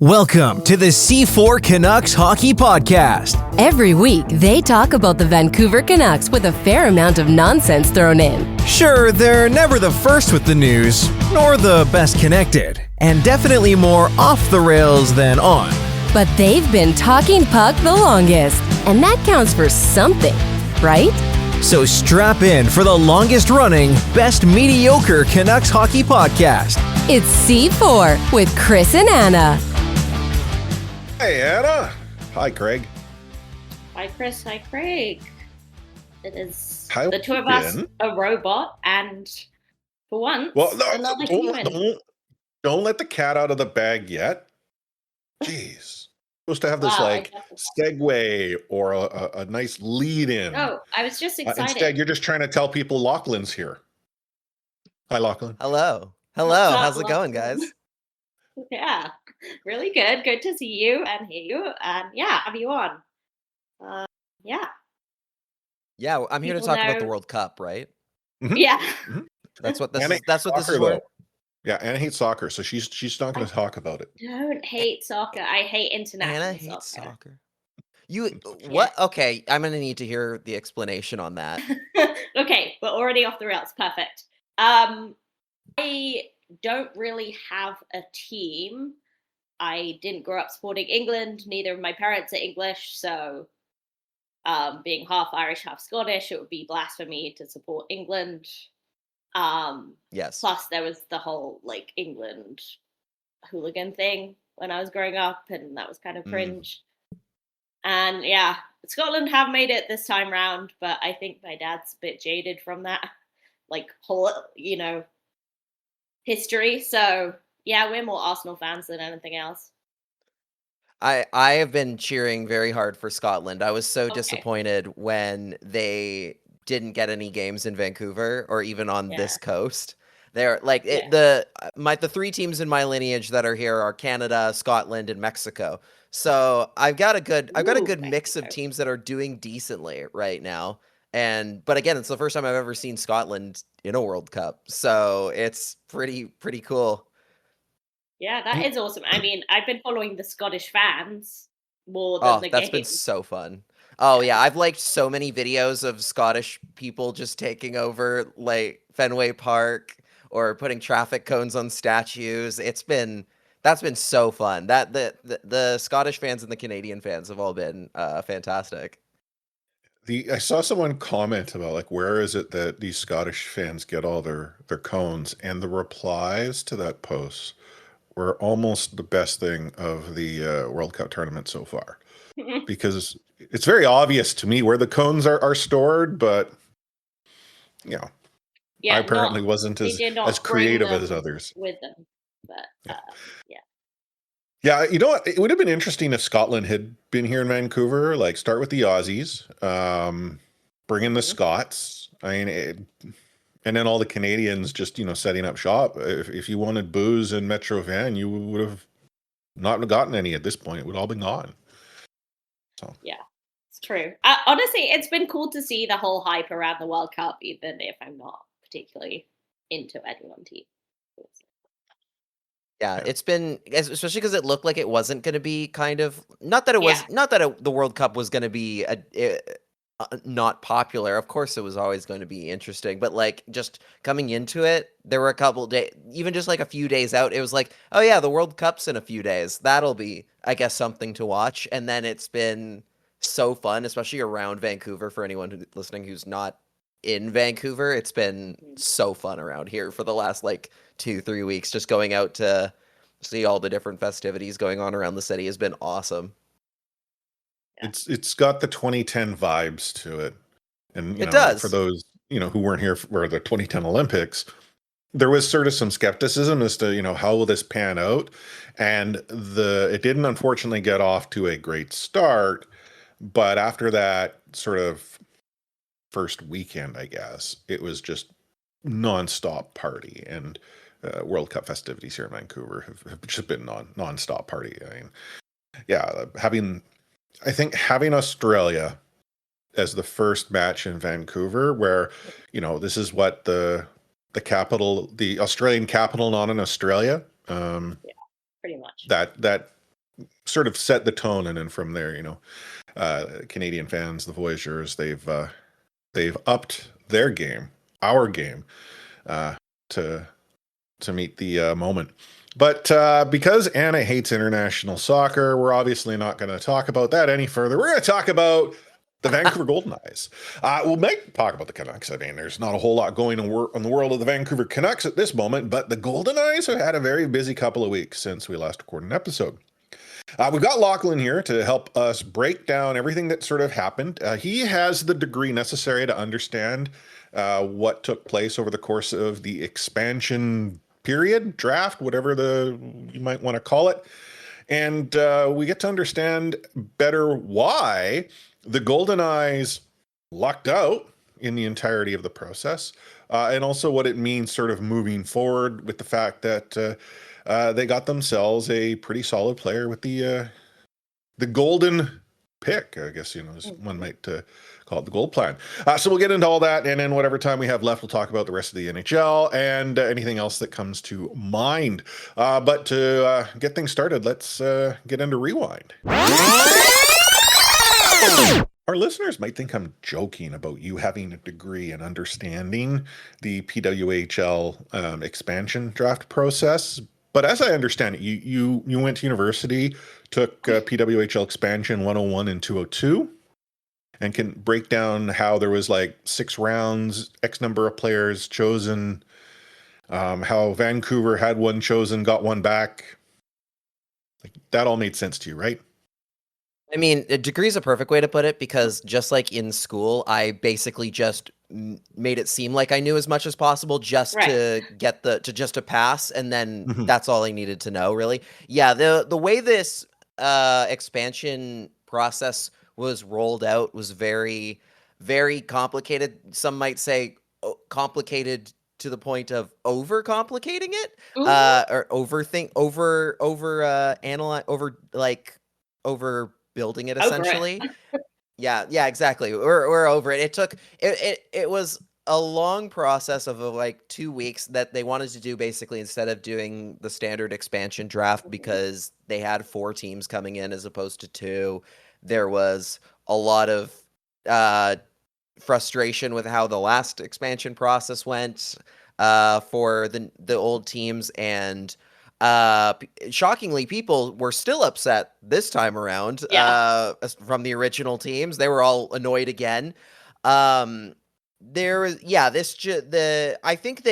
Welcome to the C4 Canucks Hockey Podcast. Every week, they talk about the Vancouver Canucks with a fair amount of nonsense thrown in. Sure, they're never the first with the news, nor the best connected, and definitely more off the rails than on. But they've been talking puck the longest, and that counts for something, right? So strap in for the longest running, best mediocre Canucks Hockey Podcast. It's C4 with Chris and Anna. Hey, Anna. Hi, Craig. Hi, Chris. Hi, Craig. It is How the two of been? us, a robot, and for once, Well, no, another human. don't let the cat out of the bag yet. Jeez. Supposed to have this Wow, like segue or a nice lead in. Oh, I was just excited. Instead, you're just trying to tell people Lachlan's here. Hi, Lachlan. Hello. What's up, How's it going, guys? Yeah, really good. Good to see you and hear you, and have you on. Yeah, Yeah, I'm here to People talk about the know- World Cup, right? yeah. That's what this Anna is. That's what this is soccer, for. though. Yeah, Anna hates soccer, so she's not going to talk about it. Don't hate soccer. I hate international Anna hates soccer. soccer. You what? Okay, I'm gonna need to hear the explanation on that. Okay, we're already off the rails. Perfect. I don't really have a team. I didn't grow up supporting England. Neither of my parents are English, so being half Irish, half Scottish, it would be blasphemy to support England. Yes. Plus, there was the whole like England hooligan thing when I was growing up, and that was kind of cringe. And yeah, Scotland have made it this time round, but I think my dad's a bit jaded from that, like whole, history. So yeah, we're more Arsenal fans than anything else. I have been cheering very hard for Scotland. I was so disappointed when they didn't get any games in Vancouver or even on this coast. They're like the three teams in my lineage that are here are Canada, Scotland, and Mexico. So I've got a good mix of teams that are doing decently right now. But again, it's the first time I've ever seen Scotland in a World Cup. So it's pretty cool. Yeah, that is awesome. I mean, I've been following the Scottish fans more than the that's been games. so fun. Oh yeah, I've liked so many videos of Scottish people just taking over like Fenway Park or putting traffic cones on statues. That's been so fun. That the Scottish fans and the Canadian fans have all been fantastic. I saw someone comment about like where is it that these Scottish fans get all their cones, and the replies to that post were almost the best thing of the World Cup tournament so far, because it's very obvious to me where the cones are stored, but I apparently wasn't as creative as others with them. But Yeah, you know what? It would have been interesting if Scotland had been here in Vancouver. Like, start with the Aussies, bring in the Scots. I mean, and then all the Canadians just setting up shop. If you wanted booze in Metro Van, you would have not gotten any at this point. It would all been gone. So yeah, it's true. Honestly, it's been cool to see the whole hype around the World Cup, even if I'm not particularly into any one team. Yeah, it's been, especially because it looked like it wasn't going to be the World Cup was going to be not popular. Of course, it was always going to be interesting, but like just coming into it, there were a couple days, even just like a few days out, it was like, oh yeah, the World Cup's in a few days. That'll be, I guess, something to watch. And then it's been so fun, especially around Vancouver for anyone listening who's not in Vancouver. It's been so fun around here for the last like 2-3 weeks. Just going out to see all the different festivities going on around the city has been awesome. it's got the 2010 vibes to it, and It does. for those who weren't here for the 2010 Olympics, there was sort of some skepticism as to how will this pan out, and it didn't unfortunately get off to a great start, but after that sort of first weekend, I guess it was just nonstop party, and World Cup festivities here in Vancouver have just been nonstop party. I mean, yeah, I think having Australia as the first match in Vancouver, where this is what the capital, the Australian capital, not in Australia. Pretty much. That sort of set the tone, and then from there, Canadian fans, the Voyageurs, they've upped their game, our game, to meet the moment. But because Anna hates international soccer, we're obviously not going to talk about that any further. We're going to talk about the Vancouver Golden Knights. We might talk about the Canucks. I mean, there's not a whole lot going on in the world of the Vancouver Canucks at this moment, but the Golden Knights have had a very busy couple of weeks since we last recorded an episode. We've got Lachlan here to help us break down everything that sort of happened. He has the degree necessary to understand what took place over the course of the expansion period, draft, whatever you might want to call it. And we get to understand better why the Golden Eyes lucked out in the entirety of the process, and also what it means sort of moving forward with the fact that they got themselves a pretty solid player with the golden pick, I guess, as one might call it, the gold plan. So we'll get into all that, and then whatever time we have left, we'll talk about the rest of the NHL and anything else that comes to mind. But to get things started, let's get into Rewind. Our listeners might think I'm joking about you having a degree and understanding the PWHL expansion draft process. But as I understand it, you went to university, took PWHL expansion 101 and 202, and can break down how there was like 6 rounds, X number of players chosen, how Vancouver had one chosen, got one back. Like, that all made sense to you, right? I mean, a degree is a perfect way to put it, because just like in school, I basically just made it seem like I knew as much as possible just to get to pass, and then that's all I needed to know, really. Yeah, the way this expansion process was rolled out was very, very complicated. Some might say complicated to the point of overcomplicating it, or overbuilding it, essentially. Yeah, exactly. We're over it. It was a long process of like 2 weeks that they wanted to do, basically, instead of doing the standard expansion draft, because they had 4 teams coming in as opposed to 2. There was a lot of frustration with how the last expansion process went for the old teams, and shockingly, people were still upset this time around. From the original teams, they were all annoyed again. I think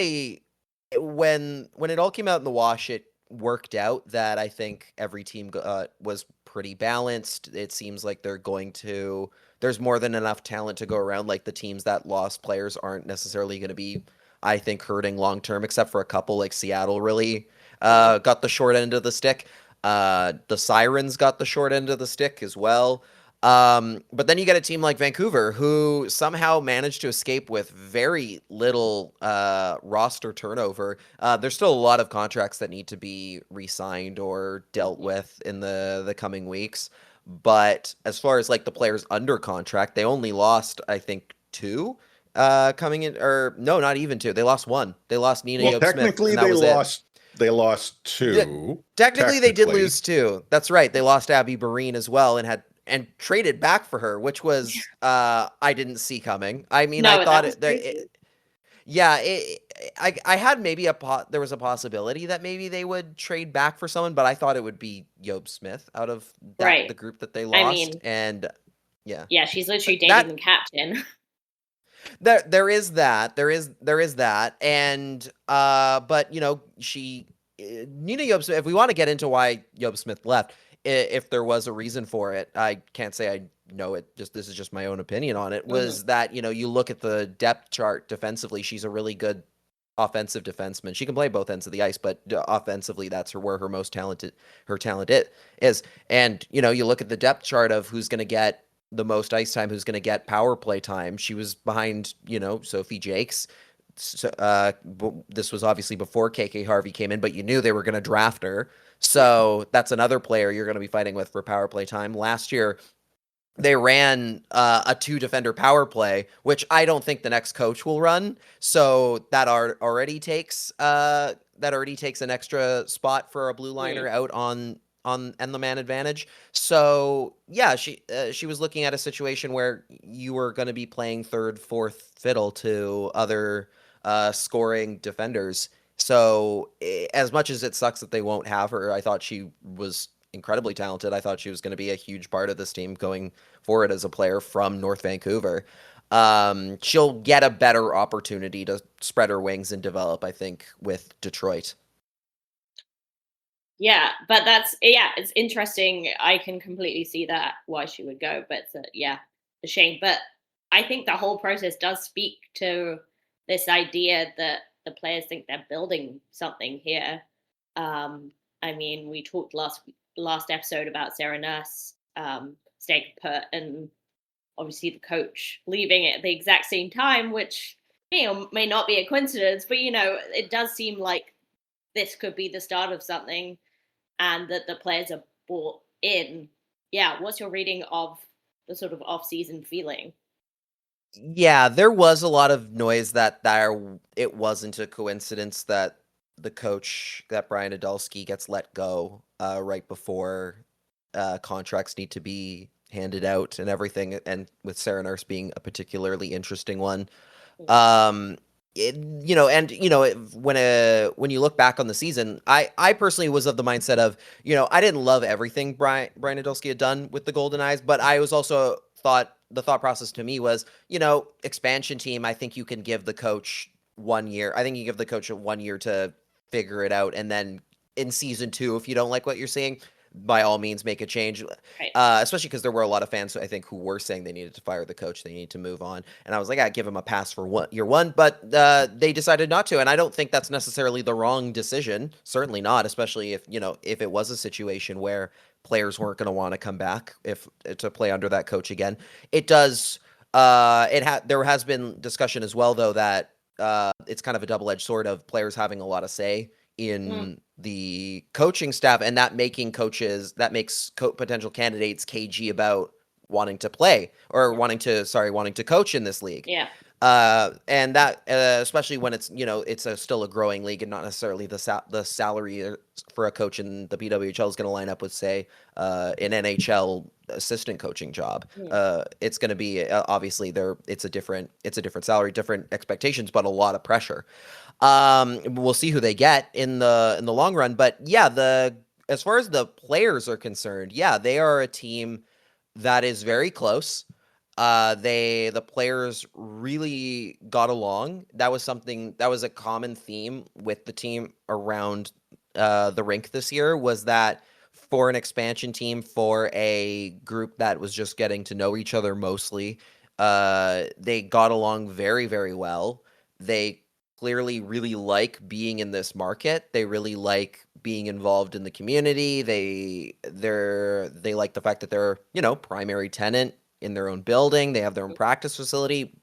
when it all came out in the wash, it worked out that I think every team was pretty balanced. It seems like there's more than enough talent to go around. Like, the teams that lost players aren't necessarily going to be, I think, hurting long term, except for a couple, like Seattle really got the short end of the stick. The Sirens got the short end of the stick as well. But then you get a team like Vancouver, who somehow managed to escape with very little roster turnover. There's still a lot of contracts that need to be re-signed or dealt with in the coming weeks. But as far as like the players under contract, they only lost, I think, 2 coming in, or no, not even 2. They lost 1. They lost Nina Yob Smith. Technically, they lost 2. Yeah, technically, they did lose 2. That's right. They lost Abby Barine as well, and traded back for her, which was I didn't see coming. I mean, I thought I had maybe there was a possibility that maybe they would trade back for someone, but I thought it would be Yob Smith out of the group that they lost. I mean, and she's literally dating the captain. There is that, and but Nina Yob Smith. If we want to get into why Yob Smith left, if there was a reason for it, I can't say I know it. This is just my own opinion on it. Was that you look at the depth chart defensively, she's a really good offensive defenseman. She can play both ends of the ice, but offensively, that's where her talent is. And you look at the depth chart of who's going to get the most ice time, who's going to get power play time. She was behind, Sophie Jakes. So, this was obviously before KK Harvey came in, but you knew they were going to draft her. So that's another player you're going to be fighting with for power play time. Last year, they ran a 2-defender power play, which I don't think the next coach will run. So that already takes an extra spot for a blue liner out on the man advantage. So yeah, she was looking at a situation where you were going to be playing third, fourth fiddle to other scoring defenders. So as much as it sucks that they won't have her, I thought she was incredibly talented. I thought she was going to be a huge part of this team going forward as a player from North Vancouver. She'll get a better opportunity to spread her wings and develop, I think, with Detroit. Yeah, but it's interesting. I can completely see that why she would go, but a shame. But I think the whole process does speak to this idea that the players think they're building something here. I mean, we talked last episode about Sarah Nurse staying put, and obviously the coach leaving at the exact same time, which may not be a coincidence, but it does seem like this could be the start of something, and that the players are bought in. Yeah, what's your reading of the sort of off-season feeling? Yeah, there was a lot of noise that it wasn't a coincidence that the coach, that Brian Adulski, gets let go right before contracts need to be handed out and everything, and with Sarah Nurse being a particularly interesting one. When you look back on the season, I personally was of the mindset of, I didn't love everything Brian Adulski had done with the Golden Eyes, but I was also the thought process to me was, expansion team, I think you can give the coach 1 year. I think you give the coach 1 year to figure it out, and then in season 2, if you don't like what you're seeing, by all means make a change. Right. Especially because there were a lot of fans, I think, who were saying they needed to fire the coach, they need to move on, and I was like, I'd give him a pass for year 1, but they decided not to, and I don't think that's necessarily the wrong decision. Certainly not, especially if it was a situation where players weren't going to want to come back to play under that coach again. It does. There has been discussion as well, though, that it's kind of a double-edged sword of players having a lot of say in the coaching staff, and that makes potential candidates cagey about wanting to play or wanting to coach in this league. Yeah. And that especially when it's still a growing league, and not necessarily the salary for a coach in the PWHL is going to line up with, say, an NHL assistant coaching job. It's going to be obviously it's a different salary, different expectations, but a lot of pressure. We'll see who they get in the long run, but yeah, as far as the players are concerned, yeah, they are a team that is very close. The players really got along. That was a common theme with the team around the rink this year, was that for an expansion team, for a group that was just getting to know each other mostly, they got along very, very well. They clearly really like being in this market. They really like being involved in the community. They like the fact that they're, primary tenant in their own building. They have their own practice facility.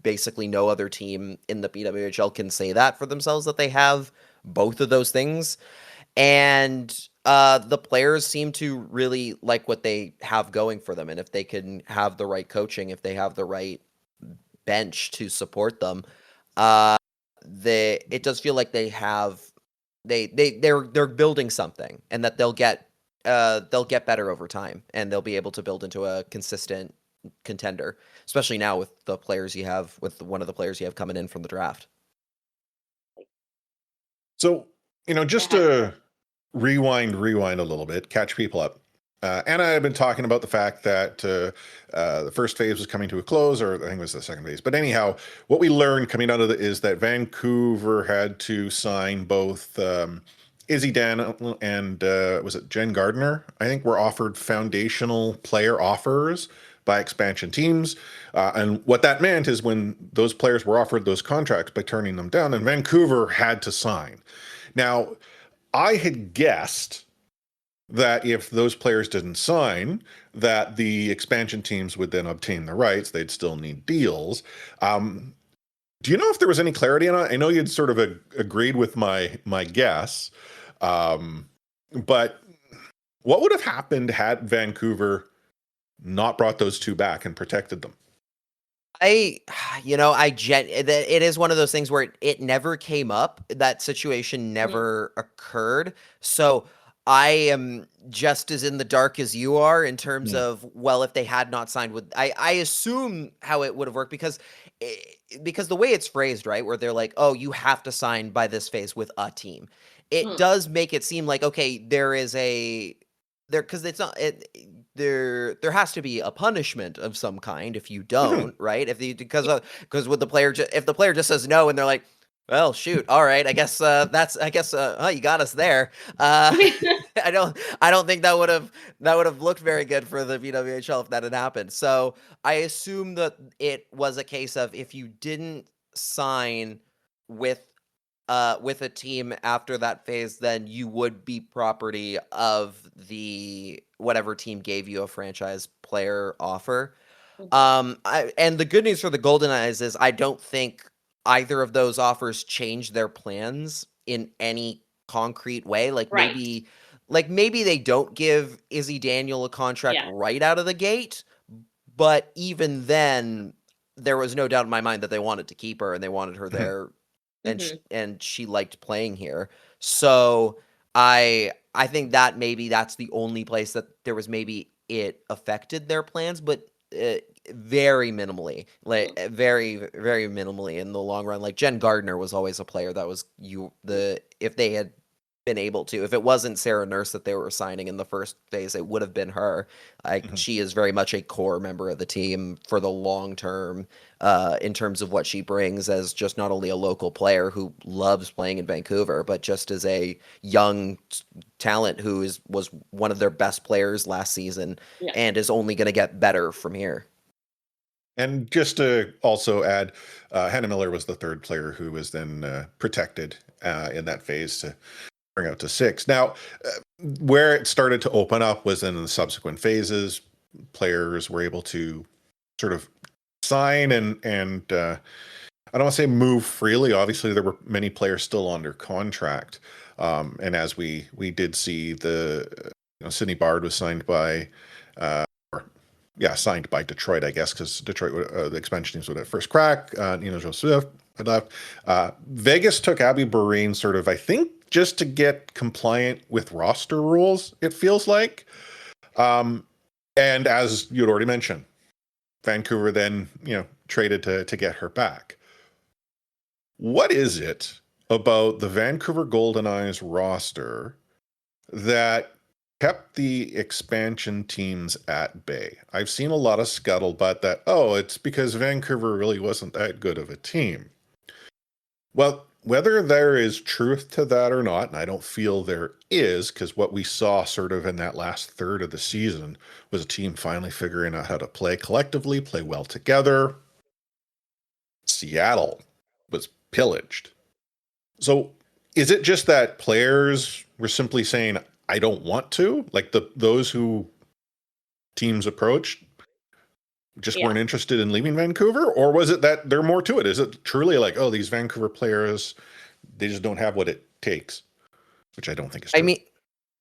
Basically no other team in the PWHL can say that for themselves, that they have both of those things. And the players seem to really like what they have going for them. And if they can have the right coaching, if they have the right bench to support them, it does feel like they're building something, and that they'll get better over time, and they'll be able to build into a consistent contender, especially now with one of the players you have coming in from the draft. So, just to rewind a little bit, catch people up. Anna had been talking about the fact that the first phase was coming to a close, or I think it was the second phase. But anyhow, what we learned coming out of it is that Vancouver had to sign both Izzy Dan and was it Jen Gardner? I think were offered foundational player offers by expansion teams. And what that meant is when those players were offered those contracts, by turning them down, then Vancouver had to sign. Now, I had guessed that if those players didn't sign, that the expansion teams would then obtain the rights. They'd still need deals. Do you know if there was any clarity on it? I know you'd sort of agreed with my guess, but what would have happened had Vancouver not brought those two back and protected them? It is one of those things where it never came up. That situation never occurred. So I am just as in the dark as you are in terms Mm. of, well, if they had not signed with, I assume how it would have worked because the way it's phrased, right, where they're like, oh, you have to sign by this phase with a team. It does make it seem like, okay, there is because it's not there has to be a punishment of some kind if you don't, right? Because with the player, if the player just says no and they're like, well, shoot. All right. I guess you got us there. I don't think that would have looked very good for the VWHL if that had happened. So I assume that it was a case of if you didn't sign with a team after that phase, then you would be property of the whatever team gave you a franchise player offer. And the good news for the Golden Eyes is I don't think either of those offers change their plans in any concrete way. Like Right. maybe they don't give Izzy Daniel a contract Yeah. right out of the gate, but even then, there was no doubt in my mind that they wanted to keep her and they wanted her there, and she liked playing here. So I think that maybe that's the only place that there was maybe it affected their plans, but very minimally, like very, very minimally in the long run. Like Jen Gardner was always a player that was if they had been able to, if it wasn't Sarah Nurse that they were signing in the first phase, it would have been her. She is very much a core member of the team for the long term, in terms of what she brings as just not only a local player who loves playing in Vancouver, but just as a young talent who was one of their best players last season and is only going to get better from here. And just to also add, Hannah Miller was the third player who was then protected in that phase to bring out to 6. Now, where it started to open up was in the subsequent phases. Players were able to sort of sign and I don't want to say move freely. Obviously, there were many players still under contract. And as we did see, Sydney Bard was signed by signed by Detroit, I guess, because Detroit, the expansion teams would have first crack. Nina Joseph had left. Vegas took Abby Boreen sort of, I think, just to get compliant with roster rules, it feels like. And as you'd already mentioned, Vancouver then, traded to get her back. What is it about the Vancouver Golden Eyes roster that kept the expansion teams at bay? I've seen a lot of scuttlebutt that, it's because Vancouver really wasn't that good of a team. Well, whether there is truth to that or not, and I don't feel there is, because what we saw sort of in that last third of the season was a team finally figuring out how to play collectively, play well together. Seattle was pillaged. So is it just that players were simply saying, I don't want to? Like those who teams approached just weren't interested in leaving Vancouver? Or was it that there more to it? Is it truly like, these Vancouver players, they just don't have what it takes? Which I don't think is true. I mean,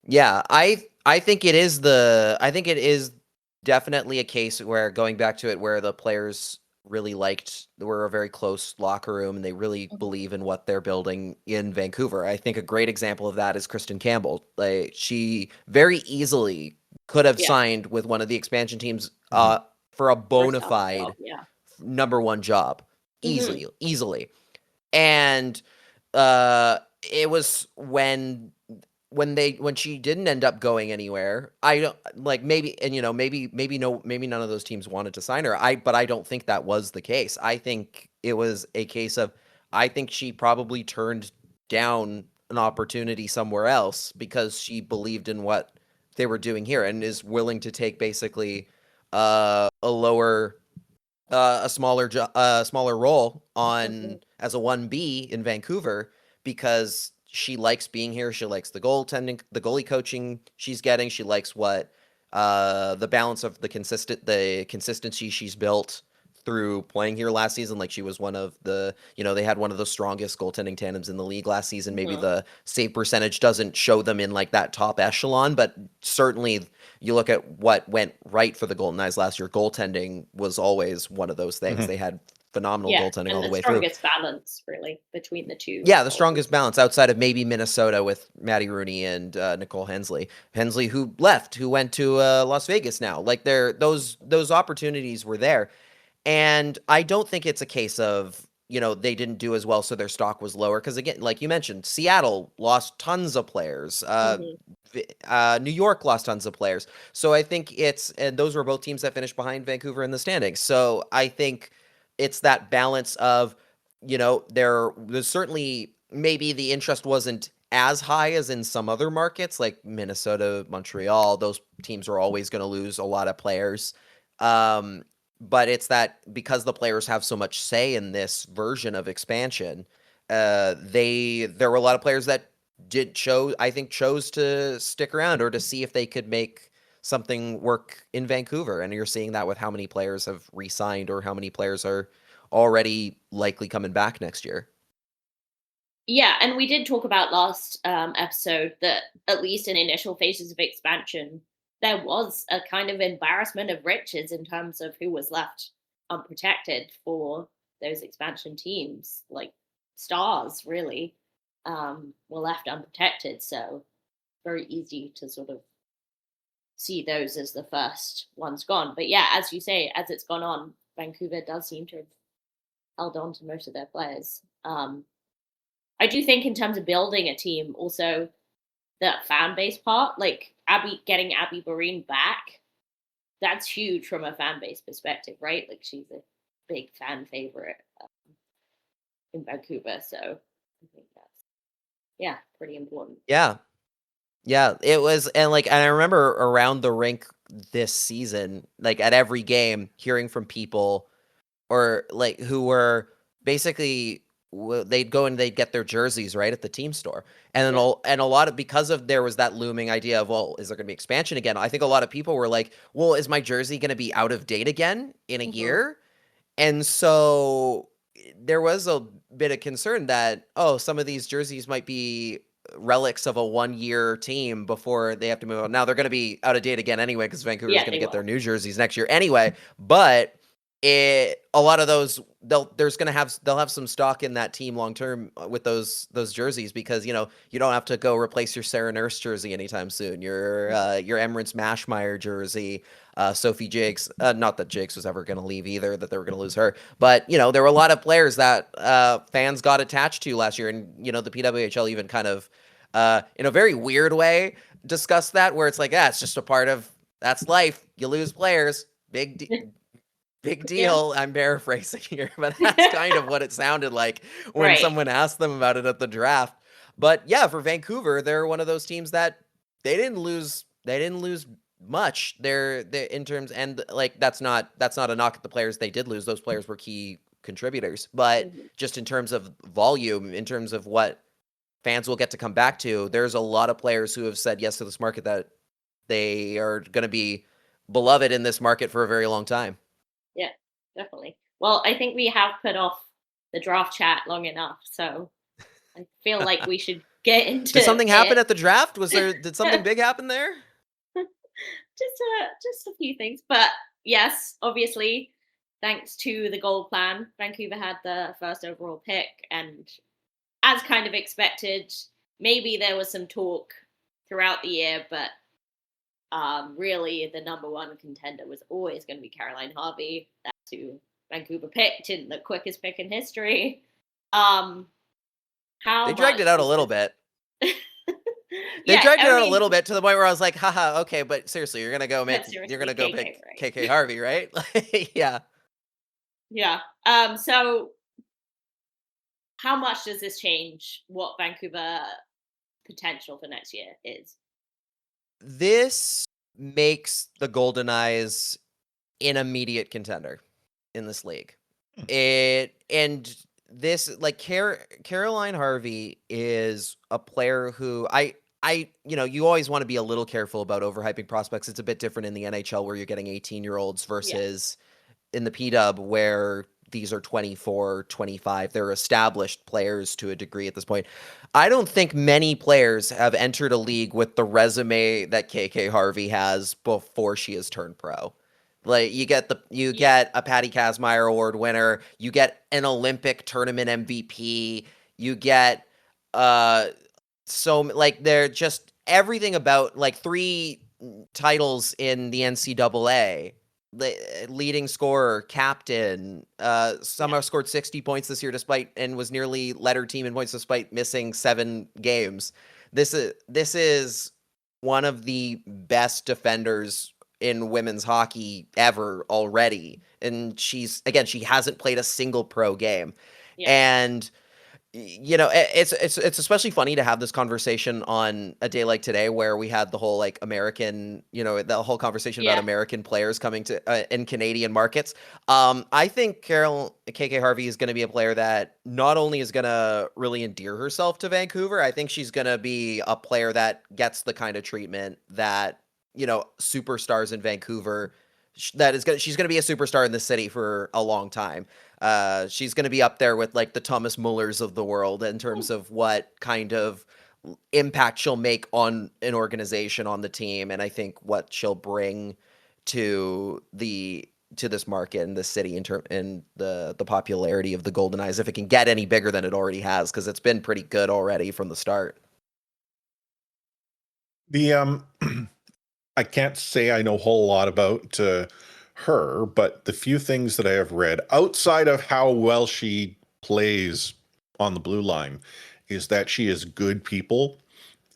yeah, I think it is definitely a case where, going back to it, where the players really were a very close locker room and they really believe in what they're building in Vancouver. I think a great example of that is Kristen Campbell. Like, she very easily could have signed with one of the expansion teams for a bona fide number one job easily. And it was when she didn't end up going anywhere. I don't like maybe none of those teams wanted to sign her. But I don't think that was the case. I think it was a case of, I think she probably turned down an opportunity somewhere else because she believed in what they were doing here and is willing to take basically a smaller role on as a 1B in Vancouver because she likes being here. She likes the goaltending, the goalie coaching she's getting. She likes what the balance of the consistency she's built through playing here last season. Like, she was one of the, they had one of the strongest goaltending tandems in the league last season. Maybe the save percentage doesn't show them in like that top echelon, but certainly you look at what went right for the Golden Eyes last year. Goaltending was always one of those things. They had phenomenal goaltending all the the way through. strongest balance really between the two. Yeah, the strongest balance outside of maybe Minnesota with Matty Rooney and Nicole Hensley. Hensley, who left, who went to Las Vegas now. Like those opportunities were there, and I don't think it's a case of they didn't do as well, so their stock was lower. Because again, like you mentioned, Seattle lost tons of players. New York lost tons of players. So I think and those were both teams that finished behind Vancouver in the standings. So I think it's that balance of there's certainly maybe the interest wasn't as high as in some other markets like Minnesota, Montreal. Those teams are always going to lose a lot of players. But it's that because the players have so much say in this version of expansion, there were a lot of players that chose to stick around or to see if they could make something work in Vancouver. And you're seeing that with how many players have re-signed or how many players are already likely coming back next year. Yeah, and we did talk about last episode that at least in initial phases of expansion, there was a kind of embarrassment of riches in terms of who was left unprotected for those expansion teams. Like stars, really, were left unprotected. So very easy to sort of see those as the first ones gone. But yeah, as you say, as it's gone on, Vancouver does seem to have held on to most of their players. I do think in terms of building a team, also the fan base part, like getting Abby Barine back, that's huge from a fan base perspective, right? Like she's a big fan favorite in Vancouver. So I think that's, pretty important. Yeah, it was. And I remember around the rink this season, like at every game, hearing from people or like who were basically they'd go and they'd get their jerseys right at the team store, and then and a lot of because of there was that looming idea of, well, is there going to be expansion again? I think a lot of people were like, well, is my jersey going to be out of date again in a year? And so there was a bit of concern that some of these jerseys might be relics of a 1-year team before they have to move on. Now they're going to be out of date again anyway because Vancouver's going to get their new jerseys next year anyway, but a lot of those they'll have some stock in that team long term with those jerseys because you don't have to go replace your Sarah Nurse jersey anytime soon. Your Emirates Mashmeyer jersey, Sophie Jakes. Not that Jakes was ever going to leave either, that they were going to lose her, but there were a lot of players that fans got attached to last year, and the PWHL even kind of in a very weird way discussed that, where it's like, it's just a part of that's life. You lose players. Big deal. Yeah. I'm paraphrasing here, but that's kind of what it sounded like when someone asked them about it at the draft. But yeah, for Vancouver, they're one of those teams that they didn't lose much. They're in terms, and like that's not a knock at the players they did lose. Those players were key contributors, but just in terms of volume, in terms of what fans will get to come back to, there's a lot of players who have said yes to this market that they are going to be beloved in this market for a very long time. Yeah, definitely. Well, I think we have put off the draft chat long enough, so I feel like we should get into Did something happen at the draft? Did something big happen there? Just a few things. But yes, obviously, thanks to the gold plan, Vancouver had the first overall pick, and as kind of expected, maybe there was some talk throughout the year, but really the number one contender was always going to be Caroline Harvey. That's who Vancouver picked in the quickest pick in history. They dragged it out a little bit. They dragged it out a little bit to the point where I was like, haha, okay, but seriously, you're gonna go pick KK Harvey, right? Yeah. Yeah. So how much does this change what Vancouver potential for next year is? This makes the Golden Eyes an immediate contender in this league. Caroline Harvey is a player who you always want to be a little careful about overhyping prospects. It's a bit different in the NHL where you're getting 18-year-olds versus in the PW where these are 24, 25. They're established players to a degree at this point. I don't think many players have entered a league with the resume that KK Harvey has before she has turned pro. Like you get a Patty Kazmaier Award winner, you get an Olympic tournament MVP, you get like they're just everything about like 3 titles in the NCAA. Leading scorer, captain, somehow scored 60 points this year and was nearly led her team in points despite missing 7 games. This is one of the best defenders in women's hockey ever already. And she hasn't played a single pro game. Yeah. And it's especially funny to have this conversation on a day like today where we had the whole like American, the whole conversation about American players coming to in Canadian markets. I think KK Harvey is going to be a player that not only is going to really endear herself to Vancouver, I think she's going to be a player that gets the kind of treatment that, superstars in Vancouver she's going to be a superstar in the city for a long time. She's going to be up there with like the Thomas Mullers of the world in terms of what kind of impact she'll make on an organization, on the team, and I think what she'll bring to this market and the city in the popularity of the Golden Eyes, if it can get any bigger than it already has, because it's been pretty good already from the start. I can't say I know a whole lot about her, but the few things that I have read outside of how well she plays on the blue line is that she is good people.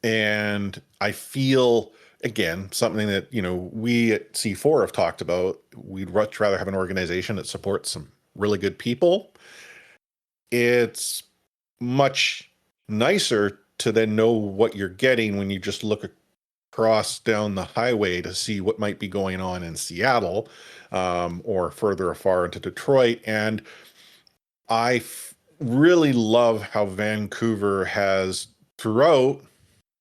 And I feel, again, something that, we at C4 have talked about, we'd much rather have an organization that supports some really good people. It's much nicer to then know what you're getting when you just look across down the highway to see what might be going on in Seattle, or further afar into Detroit. And I really love how Vancouver has, throughout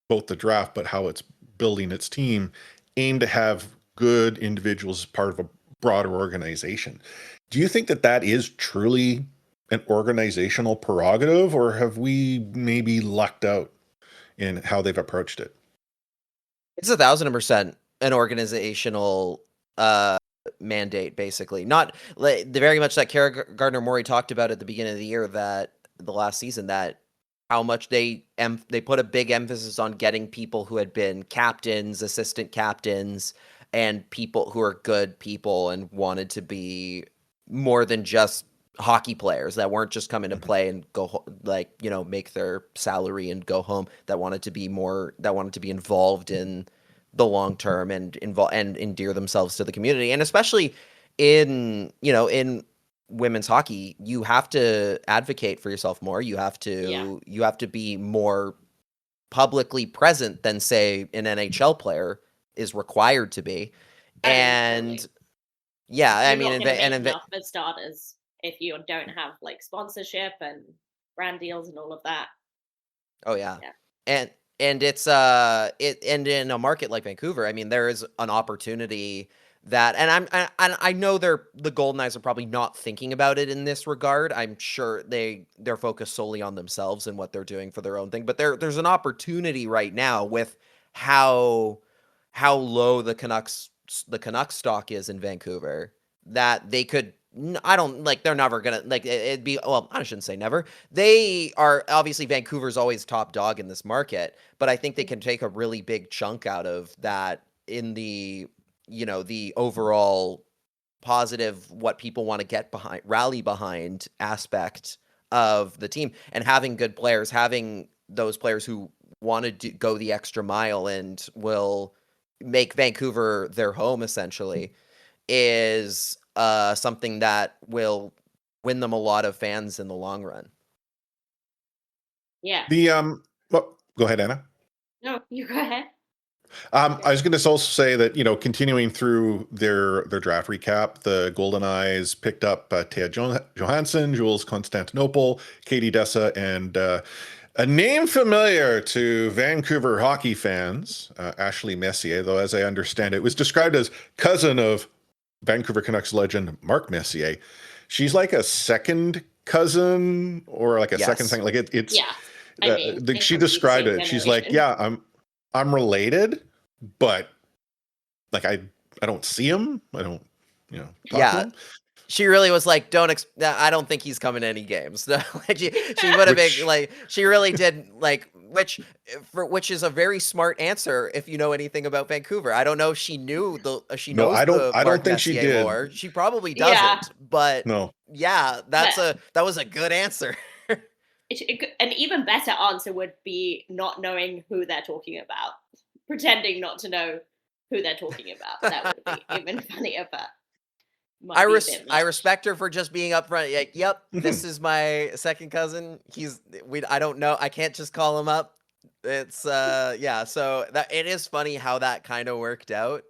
both the draft, but how it's building its team, aimed to have good individuals as part of a broader organization. Do you think that is truly an organizational prerogative, or have we maybe lucked out in how they've approached it? It's 1,000% an organizational mandate, basically. Not the very much that Kara Gardner-Morey talked about at the beginning of the year, that the last season, that how much they put a big emphasis on getting people who had been captains, assistant captains, and people who are good people and wanted to be more than just hockey players, that weren't just coming to play and go make their salary and go home, that wanted to be involved in the long term and endear themselves to the community. And especially in women's hockey, you have to advocate for yourself more. You have to be more publicly present than, say, an NHL player is required to be. And yeah, I mean, enough for starters if you don't have like sponsorship and brand deals and all of that. Oh yeah. And it's and in a market like Vancouver, I mean, there is an opportunity that, and I know the Golden Eyes are probably not thinking about it in this regard. I'm sure they're focused solely on themselves and what they're doing for their own thing. But there's an opportunity right now with how low the Canucks stock is in Vancouver, that they could. I don't like. They're never gonna like. It'd be, well, I shouldn't say never. They are obviously, Vancouver's always top dog in this market, but I think they can take a really big chunk out of that in the the overall positive, what people want to get behind, rally behind aspect of the team, and having good players, having those players who want to go the extra mile and will make Vancouver their home essentially, is something that will win them a lot of fans in the long run. Yeah. Well, go ahead, Anna. No, you go ahead. I was going to also say that, continuing through their draft recap, the Golden Eyes picked up Ted Johansson, Jules Constantinople, Katie Dessa, and a name familiar to Vancouver hockey fans, Ashley Messier, though as I understand it was described as cousin of Vancouver Canucks legend Mark Messier. She's like a second cousin, or like a second thing. Like it's she described it. She's like, yeah, I'm related, but like I don't see him. I don't talk to Yeah. him. She really was like, I don't think he's coming to any games. Like she would have been like, she really did like, which is a very smart answer if you know anything about Vancouver. I don't know if she No, knows the I Mark don't think she Messier did. lore. She probably Yeah. doesn't, but No. yeah, that was a good answer. An even better answer would be not knowing who they're talking about, pretending not to know who they're talking about. That would be even funnier, but might be a bit I much. respect her for just being upfront. Like, yep, this is my second cousin. I don't know. I can't just call him up. It's yeah. So that it is funny how that kind of worked out.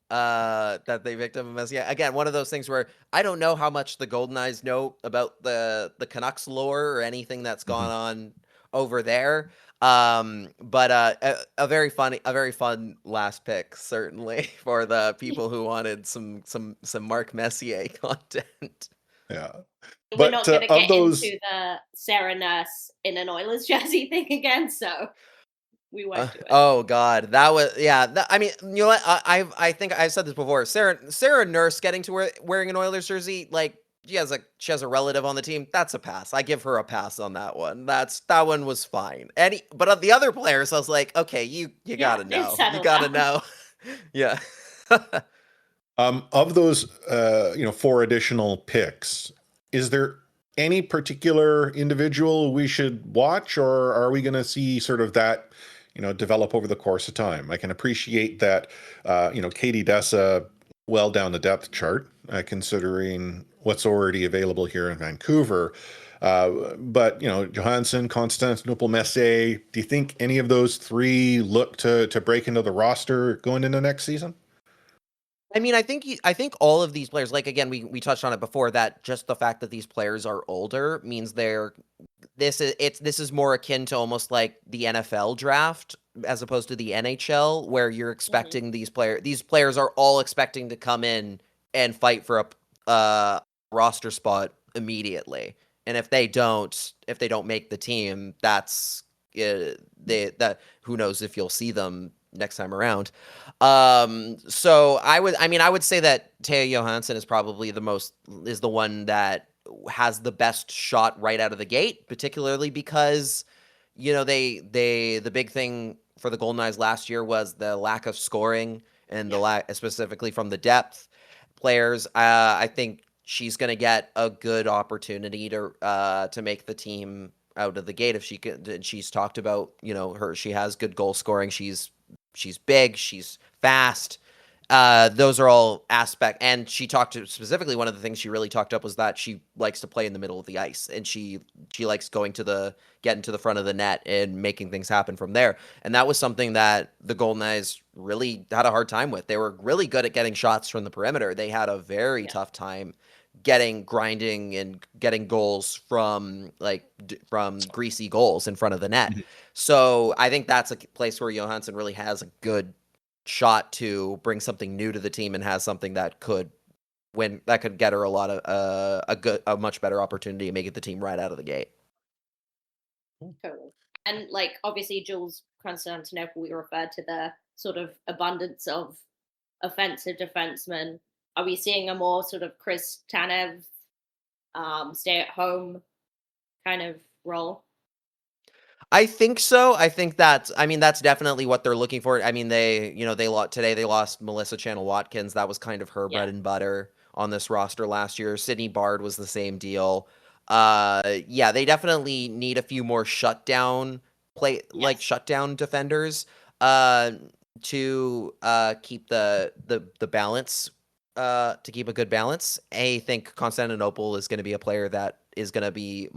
That they picked him as again one of those things where I don't know how much the Golden Eyes know about the Canucks lore or anything that's gone on over there. But a very fun last pick certainly for the people who wanted some Mark Messier content. Yeah. We're not going to get those... into the Sarah Nurse in an Oilers jersey thing again, so we won't do it. Oh God, that was I mean, you know what? I think I've said this before. Sarah Nurse getting to wearing an Oilers jersey, like she has a relative on the team. That's a pass. I give her a pass on that one. That one was fine. But the other players, I was like, okay, you gotta know. You gotta know. Yeah. Of those, 4 additional picks, is there any particular individual we should watch, or are we going to see sort of that, develop over the course of time? I can appreciate that, Katie Dessa well down the depth chart, considering what's already available here in Vancouver. But, Johansson, Constantinople, Messier, do you think any of those 3 look to break into the roster going into next season? I mean, I think all of these players, like again, we touched on it before, that just the fact that these players are older means this is more akin to almost like the NFL draft as opposed to the NHL, where you're expecting these players are all expecting to come in and fight for a roster spot immediately. And if they don't make the team, that's who knows if you'll see them next time around. So I would say that Teo Johansson is probably the one that has the best shot right out of the gate, particularly because, the big thing for the Golden Eyes last year was the lack of scoring and specifically from the depth players. I think she's going to get a good opportunity to make the team out of the gate if she could. She's talked about, she has good goal scoring. She's big, she's fast. Those are all aspects. And she specifically, one of the things she really talked up was that she likes to play in the middle of the ice, and she likes getting to the front of the net and making things happen from there. And that was something that the Golden Eyes really had a hard time with. They were really good at getting shots from the perimeter. They had a very tough time grinding and getting goals from greasy goals in front of the net. So I think that's a place where Johansson really has a good shot to bring something new to the team and has something that could get her a much better opportunity to make it the team right out of the gate. Totally. And obviously Jules Constantinople, we referred to the sort of abundance of offensive defensemen. Are we seeing a more sort of Chris Tanev stay at home kind of role? I think so. I think that's definitely what they're looking for. I mean, they lost Melissa Channel-Watkins. That was kind of her bread and butter on this roster last year. Sydney Bard was the same deal. They definitely need a few more shutdown defenders to keep the balance, to keep a good balance. I think Constantinople is going to be a player that is going to be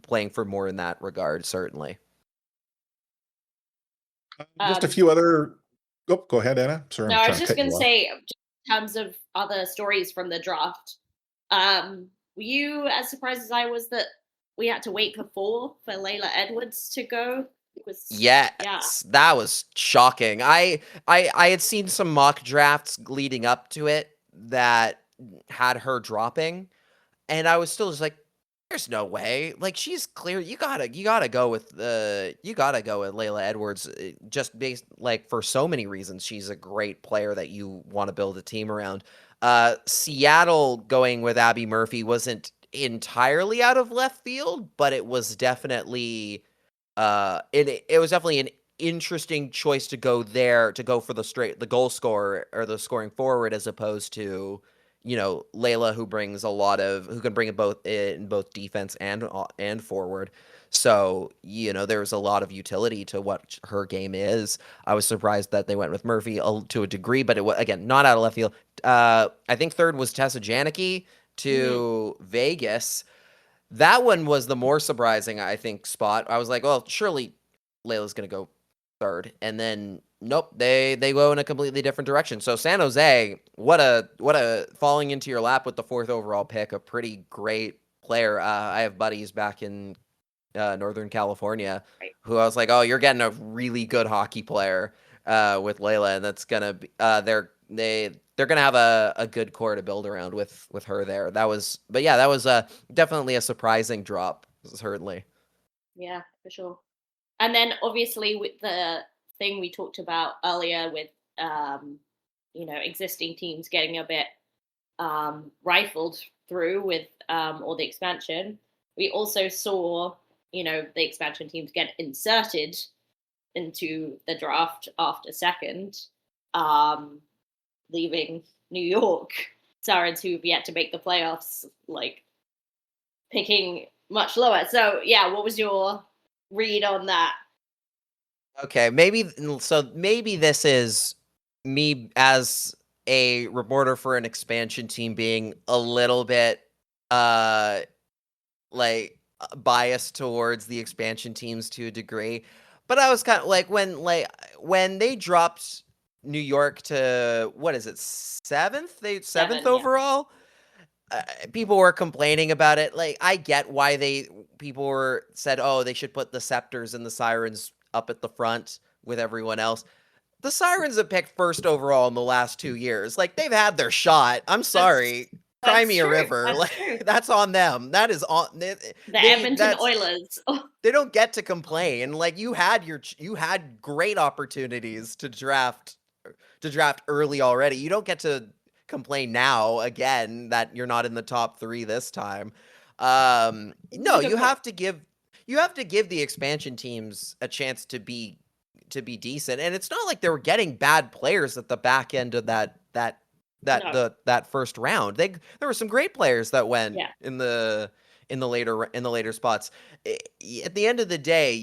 playing for more in that regard, certainly. Just a few other... Oh, go ahead, Anna. Sorry, no, I was just going to say, in terms of other stories from the draft, were you as surprised as I was that we had to wait for Layla Edwards to go? That was shocking. I had seen some mock drafts leading up to it that had her dropping, and I was still just like, there's no way. She's clear. You gotta go with Layla Edwards, just based for so many reasons. She's a great player that you want to build a team around. Seattle going with Abby Murphy wasn't entirely out of left field, but it was definitely it was definitely an interesting choice to go there, to go for the goal scorer or the scoring forward, as opposed to, Layla, who can bring it both in both defense and forward. So, there's a lot of utility to what her game is. I was surprised that they went with Murphy to a degree, but it was, again, not out of left field. I think third was Tessa Janicki to Vegas. That one was the more surprising, I think, spot. I was like, well, surely Layla's going to go third. And then, nope, they go in a completely different direction. So San Jose, what a falling into your lap with the 4th overall pick, a pretty great player. I have buddies back in Northern California who I was like, oh, you're getting a really good hockey player with Layla, and that's going to be, they're going to have a good core to build around with her there. That was definitely a surprising drop, certainly. Yeah, for sure. And then obviously with the thing we talked about earlier with, existing teams getting a bit rifled through with all the expansion, we also saw, the expansion teams get inserted into the draft after second, leaving New York Sirens, who've yet to make the playoffs, picking much lower. So, yeah, what was your read on that? Okay, maybe this is me as a reporter for an expansion team being a little bit biased towards the expansion teams to a degree. But I was kind of when they dropped New York to, what is it, 7th? Seventh overall? Yeah. People were complaining about it. I get why people said, oh, they should put the Scepters and the Sirens up at the front with everyone else. The Sirens have picked 1st overall in the last 2 years. They've had their shot. I'm sorry. Cry me a river. That's on them. That is on the Edmonton Oilers. They don't get to complain. You had great opportunities to draft early already. You don't get to complain now again that you're not in the top 3 this time. No, you have to give the expansion teams a chance to be decent. And it's not like they were getting bad players at the back end of that first round. There were some great players that went in the later spots. At the end of the day,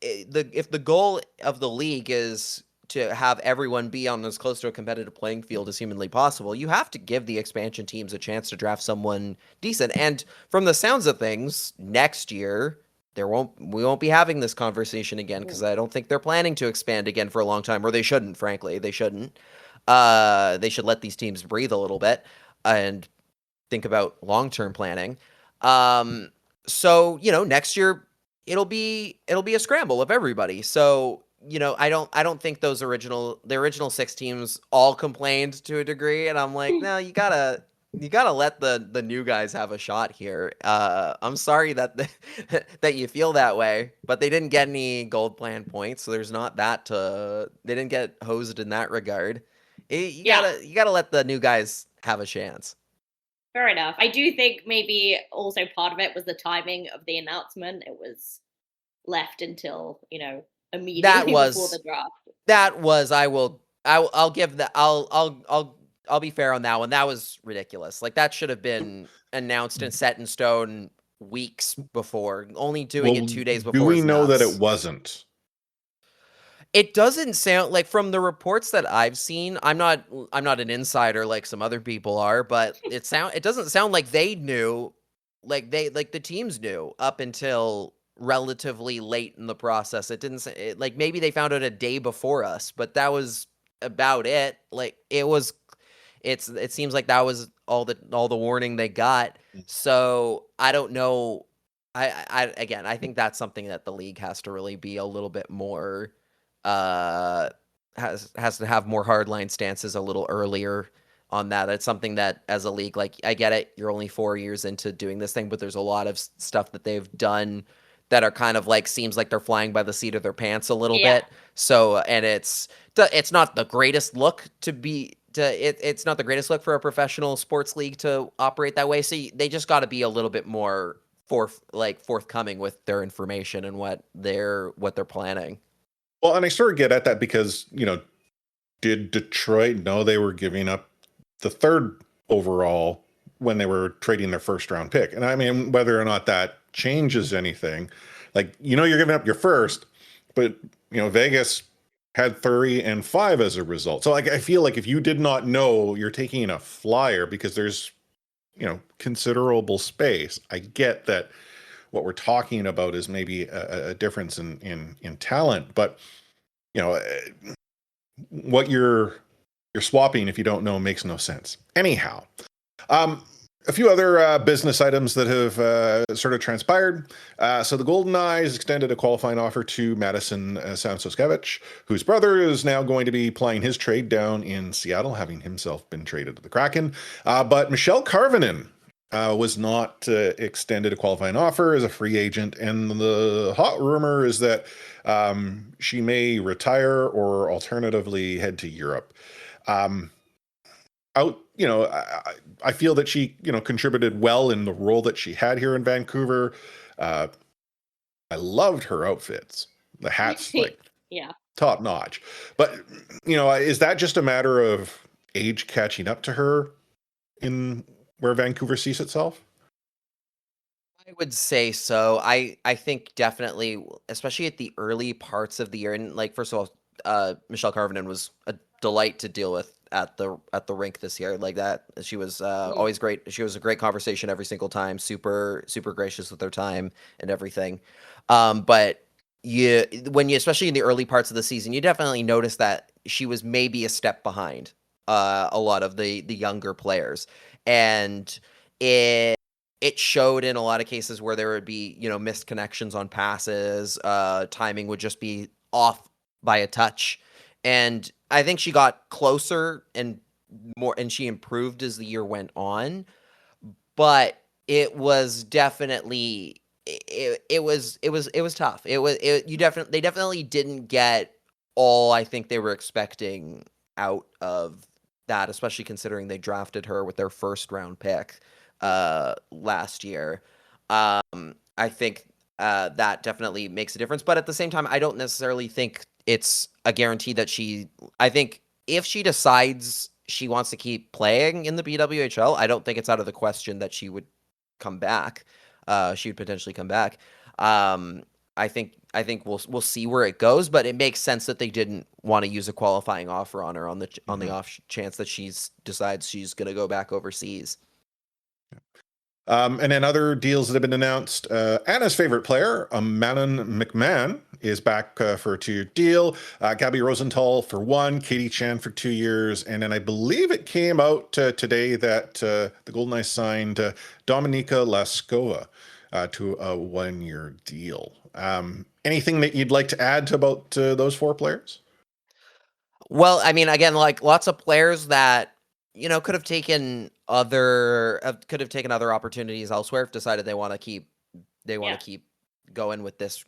if the goal of the league is to have everyone be on as close to a competitive playing field as humanly possible, you have to give the expansion teams a chance to draft someone decent. And from the sounds of things, next year we won't be having this conversation again, because I don't think they're planning to expand again for a long time, or they shouldn't. Frankly, they shouldn't. They should let these teams breathe a little bit and think about long-term planning. So next year it'll be a scramble of everybody. So I don't think the original 6 teams all complained to a degree, and I'm like, no, you gotta let the new guys have a shot here. I'm sorry that that you feel that way, but they didn't get any gold plan points, so there's not that they didn't get hosed in that regard. You gotta let the new guys have a chance. Fair enough. I do think maybe also part of it was the timing of the announcement. It was left until immediately before the draft. That was I'll give that. I'll be fair on that one. That was ridiculous. That should have been announced and set in stone weeks before. Only doing it 2 days before. Do we know that it wasn't? It doesn't sound like, from the reports that I've seen, I'm not an insider like some other people are, but it doesn't sound like they knew, the teams knew up until relatively late in the process. It didn't say, maybe they found out a day before us, but that was about it. It seems like that was all the warning they got. So I don't know. I think that's something that the league has to really be a little bit more has to have more hardline stances a little earlier on that. It's something that, as a league, I get it, you're only 4 years into doing this thing, but there's a lot of stuff that they've done that are kind of seems like they're flying by the seat of their pants a little bit. So, and it's not the greatest look to be it's not the greatest look for a professional sports league to operate that way. So they just got to be a little bit more forthcoming with their information and what they're planning. Well, and I sort of get at that because, did Detroit know they were giving up the third overall when they were trading their first round pick? And I mean, whether or not that changes anything, like, you're giving up your first, but, Vegas had 3 and 5 as a result. So, like, I feel like if you did not know you're taking a flyer because there's, considerable space, I get that what we're talking about is maybe a difference in talent, but, what you're swapping if you don't know makes no sense. Anyhow, a few other business items that have sort of transpired. So the Golden Knights extended a qualifying offer to Madison Samsoskevich, whose brother is now going to be playing his trade down in Seattle, having himself been traded to the Kraken. But Michelle Karvinen was not extended a qualifying offer as a free agent, and the hot rumor is that she may retire or alternatively head to Europe. I feel that she, contributed well in the role that she had here in Vancouver. I loved her outfits. The hats, like, yeah, top notch. But, is that just a matter of age catching up to her in where Vancouver sees itself? I would say so. I think definitely, especially at the early parts of the year, and like, first of all, Michelle Karvinen was a delight to deal with at the rink this year. Like that, she was always great. She was a great conversation every single time. Super gracious with her time and everything. But especially in the early parts of the season, you definitely notice that she was maybe a step behind a lot of the younger players, and it showed in a lot of cases where there would be, missed connections on passes. Timing would just be off by a touch. And I think she got closer and she improved as the year went on. But it was definitely, it was tough. They definitely didn't get all I think they were expecting out of that, especially considering they drafted her with their first round pick last year. I think that definitely makes a difference, but at the same time, I don't necessarily think it's a guarantee that I think if she decides she wants to keep playing in the BWHL, I don't think it's out of the question that she would come back. She would potentially come back. I think we'll see where it goes, but it makes sense that they didn't want to use a qualifying offer on her on the off chance that decides she's going to go back overseas. And then other deals that have been announced. Anna's favorite player, Manon McMahon, is back for a 2-year deal. Gabby Rosenthal for 1, Katie Chan for 2 years. And then I believe it came out today that the Golden Knights signed Dominika Laskova to a 1-year deal. Anything that you'd like to add to about those 4 players? Well, I mean, again, like lots of players that could have taken other opportunities elsewhere if decided they want to keep going with this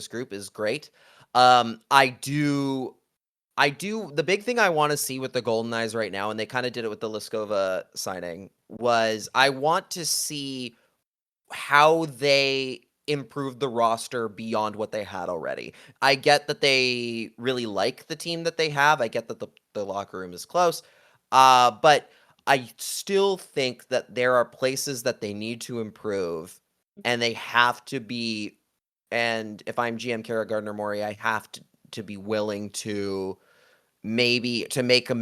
group is great. I do the big thing I want to see with the Golden Knights right now, and they kind of did it with the Laskova signing, was I want to see how they improved the roster beyond what they had already. I get that they really like the team that they have. I get that the locker room is close. But I still think that there are places that they need to improve, and they have to be. And if I'm GM Kara Gardner-Murray, I have to be willing to maybe to make a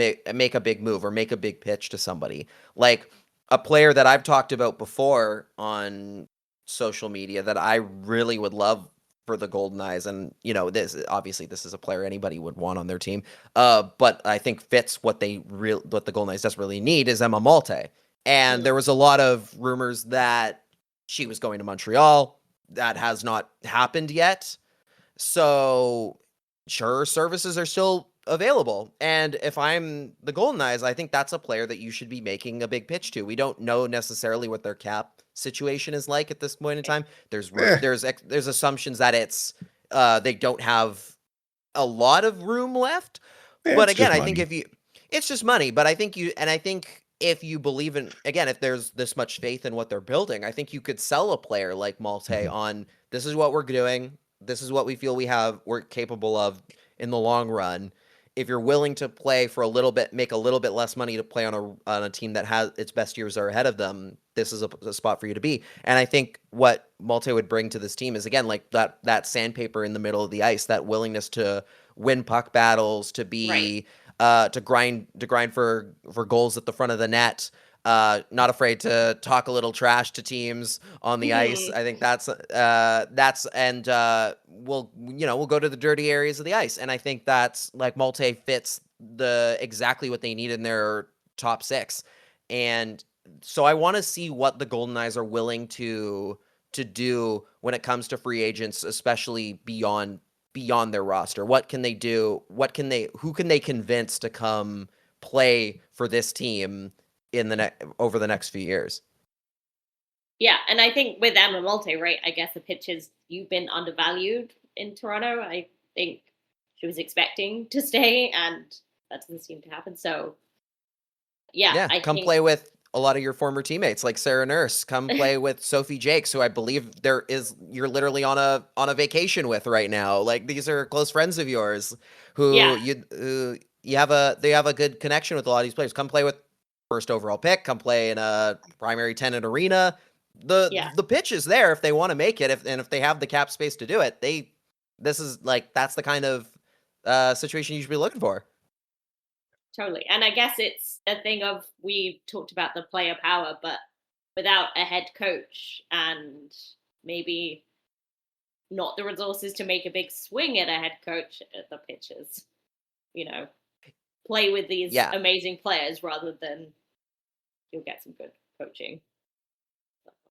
big move or make a big pitch to somebody, like a player that I've talked about before on social media that I really would love for the Golden Knights, and this is a player anybody would want on their team, but I think fits what the Golden Knights desperately need is Emma Malte. And there was a lot of rumors that she was going to Montreal. That has not happened yet, so sure, services are still available. And if I'm the Golden Knights, I think that's a player that you should be making a big pitch to. We don't know necessarily what their cap situation is like at this point in time. There's assumptions that it's they don't have a lot of room left. But again, I think It's just money, but I think if you believe in, again, if there's this much faith in what they're building, I think you could sell a player like Malte on, this is what we're doing, this is what we feel we're capable of in the long run. If you're willing to play for a little bit, make a little bit less money to play on a team that has its best years are ahead of them, this is a spot for you to be. And I think what Malte would bring to this team is, again, like that sandpaper in the middle of the ice, that willingness to win puck battles, to be to grind for goals at the front of the net, not afraid to talk a little trash to teams on the ice. I think we'll go to the dirty areas of the ice, and I think that's like Malte fits exactly what they need in their top six. And so I want to see what the Golden Knights are willing to do when it comes to free agents, especially beyond their roster. What can they do? Who can they convince to come play for this team over the next few years? Yeah, and I think with Emma Malte, right, I guess the pitch is you've been undervalued in Toronto. I think she was expecting to stay, and that doesn't seem to happen. So, yeah, I come play with a lot of your former teammates, like Sarah Nurse. Come play with Sophie Jakes, who I believe you're literally on a vacation with right now. Like, these are close friends of yours who they have a good connection with a lot of these players. Come play with first overall pick. Come play in a primary tenant arena. The pitch is there if they want to make it, if they have the cap space to do it. That's the kind of situation you should be looking for. Totally. And I guess it's a thing of, we talked about the player power, but without a head coach and maybe not the resources to make a big swing at a head coach, the pitches, play with these amazing players rather than you'll get some good coaching.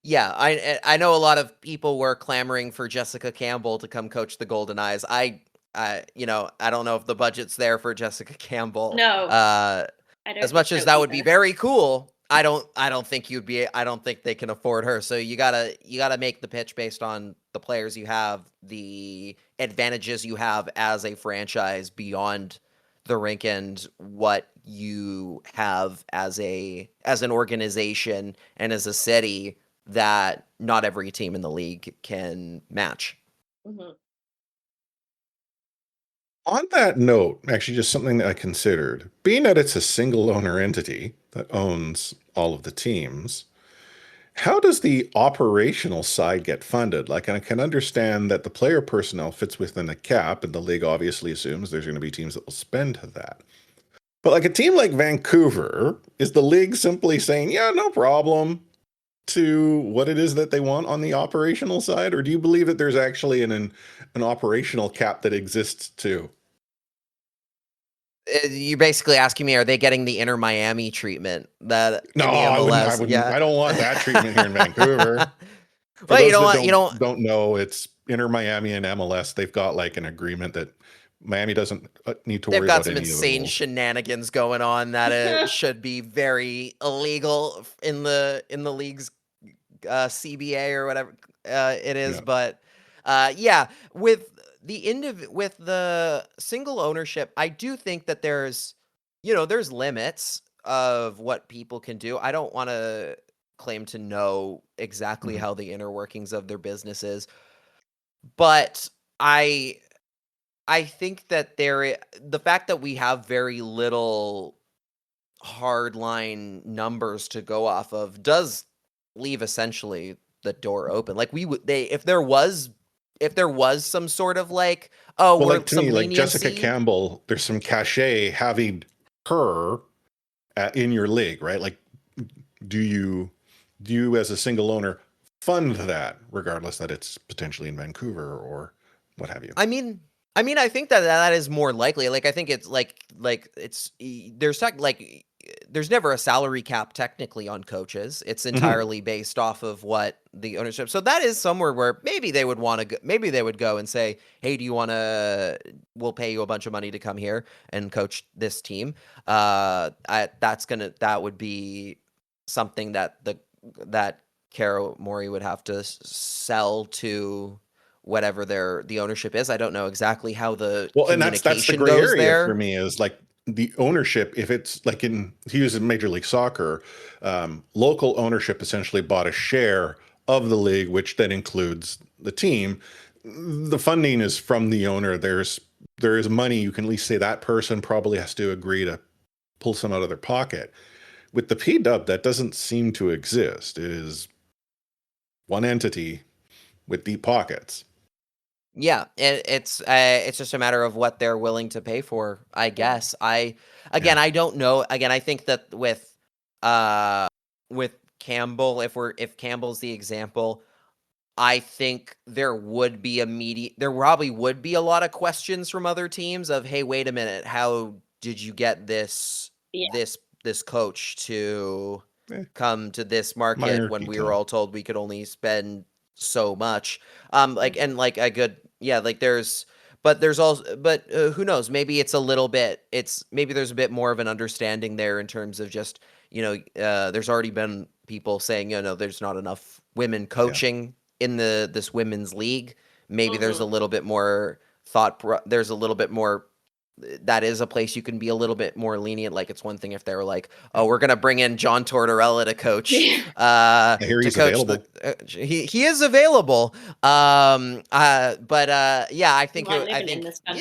Yeah, I know a lot of people were clamoring for Jessica Campbell to come coach the Golden Knights. I don't know if the budget's there for Jessica Campbell. No, as much as that would be very cool, I don't think they can afford her. So you gotta make the pitch based on the players you have, the advantages you have as a franchise beyond the rink, and what you have as an organization and as a city that not every team in the league can match. Mm-hmm. On that note, actually, just something that I considered, being that it's a single owner entity that owns all of the teams, how does the operational side get funded? Like, I can understand that the player personnel fits within a cap, and the league obviously assumes there's going to be teams that will spend that. But like a team like Vancouver, is the league simply saying, yeah, no problem, to what it is that they want on the operational side? Or do you believe that there's actually an operational cap that exists too? You're basically asking me, are they getting the Inter Miami treatment that no, I don't want that treatment here in Vancouver. Well, don't know, it's Inter Miami and MLS. They've got like an agreement that Miami doesn't need to worry about. They've got some insane shenanigans going on that it should be very illegal in the league's CBA or whatever it is. Yeah. But with the single ownership, I do think that there's limits of what people can do. I don't want to claim to know exactly how the inner workings of their business is, but I think that the fact that we have very little hardline numbers to go off of does leave essentially the door open. Like if there was some sort of like, to me, like Jessica Campbell, there's some cachet having her in your league, right? Like, do you as a single owner fund that, regardless that it's potentially in Vancouver or what have you? I mean, I think that is more likely. Like, I think it's there's never a salary cap technically on coaches. It's entirely based off of what the ownership. So that is somewhere where maybe they would want to go. Maybe they would go and say, "Hey, we'll pay you a bunch of money to come here and coach this team." That would be something that Kara Mori would have to sell to whatever the ownership is. I don't know exactly how the and that's the gray goes area there. for me, is like, the ownership, if it's like he was in Major League Soccer, local ownership essentially bought a share of the league, which then includes the team. The funding is from the owner. There is money. You can at least say that person probably has to agree to pull some out of their pocket. With the P-Dub, that doesn't seem to exist. It is one entity with deep pockets. Yeah, it's just a matter of what they're willing to pay for, I guess. I don't know. Again, I think that with Campbell, if Campbell's the example, I think there probably would be a lot of questions from other teams of, hey, wait a minute, how did you get this coach to come to this market when we were all told we could only spend so much? But who knows? Maybe it's a little bit. Maybe there's a bit more of an understanding there in terms of just there's already been people saying there's not enough women coaching in this women's league. Maybe there's a little bit more thought. There's a little bit more. That is a place you can be a little bit more lenient. Like, it's one thing if they were like, oh, we're gonna bring in John Tortorella to coach. I hear he's available. He is available. I think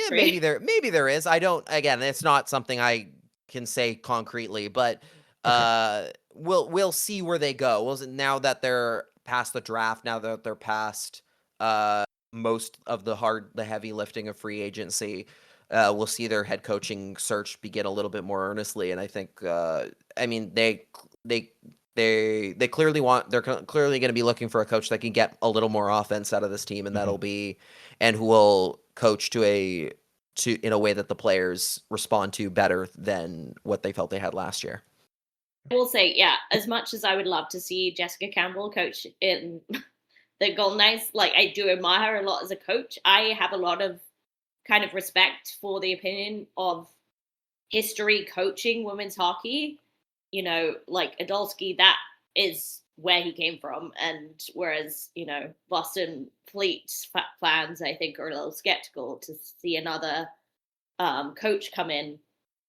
maybe there is. I don't. Again, it's not something I can say concretely, but we'll see where they go. Now that they're past the draft, now that they're past most of the heavy lifting of free agency. We'll see their head coaching search begin a little bit more earnestly, and I think, they clearly they're clearly going to be looking for a coach that can get a little more offense out of this team, and who will coach in a way that the players respond to better than what they felt they had last year. I will say, as much as I would love to see Jessica Campbell coach in the Golden Knights, like, I do admire her a lot as a coach. I have a lot of kind of respect for the opinion of history coaching women's hockey. Like Adolski, that is where he came from. And whereas, Boston Fleet fans, I think, are a little skeptical to see another coach come in.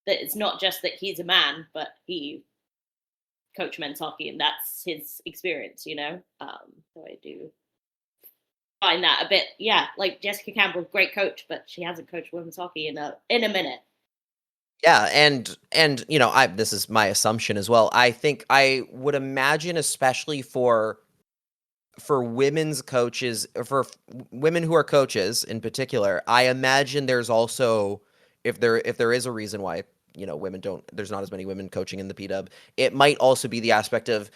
That it's not just that he's a man, but he coached men's hockey and that's his experience, So I do find that a bit, like Jessica Campbell, great coach, but she hasn't coached women's hockey in a minute. Yeah, and this is my assumption as well. I think I would imagine, especially for women's coaches, for women who are coaches in particular, I imagine there's also, if there is a reason why there's not as many women coaching in the P-Dub, it might also be the aspect of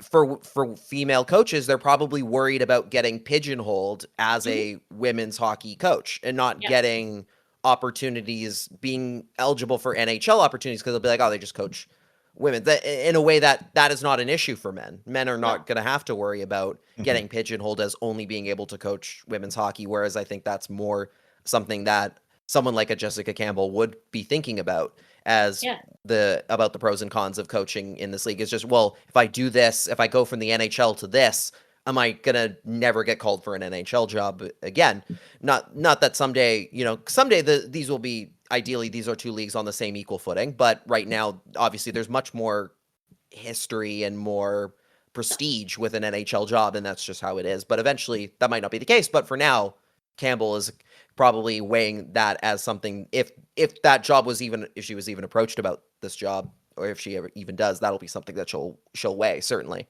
for female coaches, they're probably worried about getting pigeonholed as a women's hockey coach and not getting opportunities, being eligible for NHL opportunities, because they'll be like, oh, they just coach women. That, in a way that is not an issue for men. Men are not going to have to worry about getting pigeonholed as only being able to coach women's hockey, whereas I think that's more something that someone like a Jessica Campbell would be thinking about about the pros and cons of coaching in this league. Is just, well, if I do this, if I go from the NHL to this, am I gonna never get called for an NHL job again? Not that someday, these will be, ideally these are two leagues on the same equal footing, but right now, obviously, there's much more history and more prestige with an NHL job, and that's just how it is. But eventually, that might not be the case. But for now, Campbell is probably weighing that as something. If that job was if she was even approached about this job, or if she ever even does, that'll be something that she'll weigh, certainly.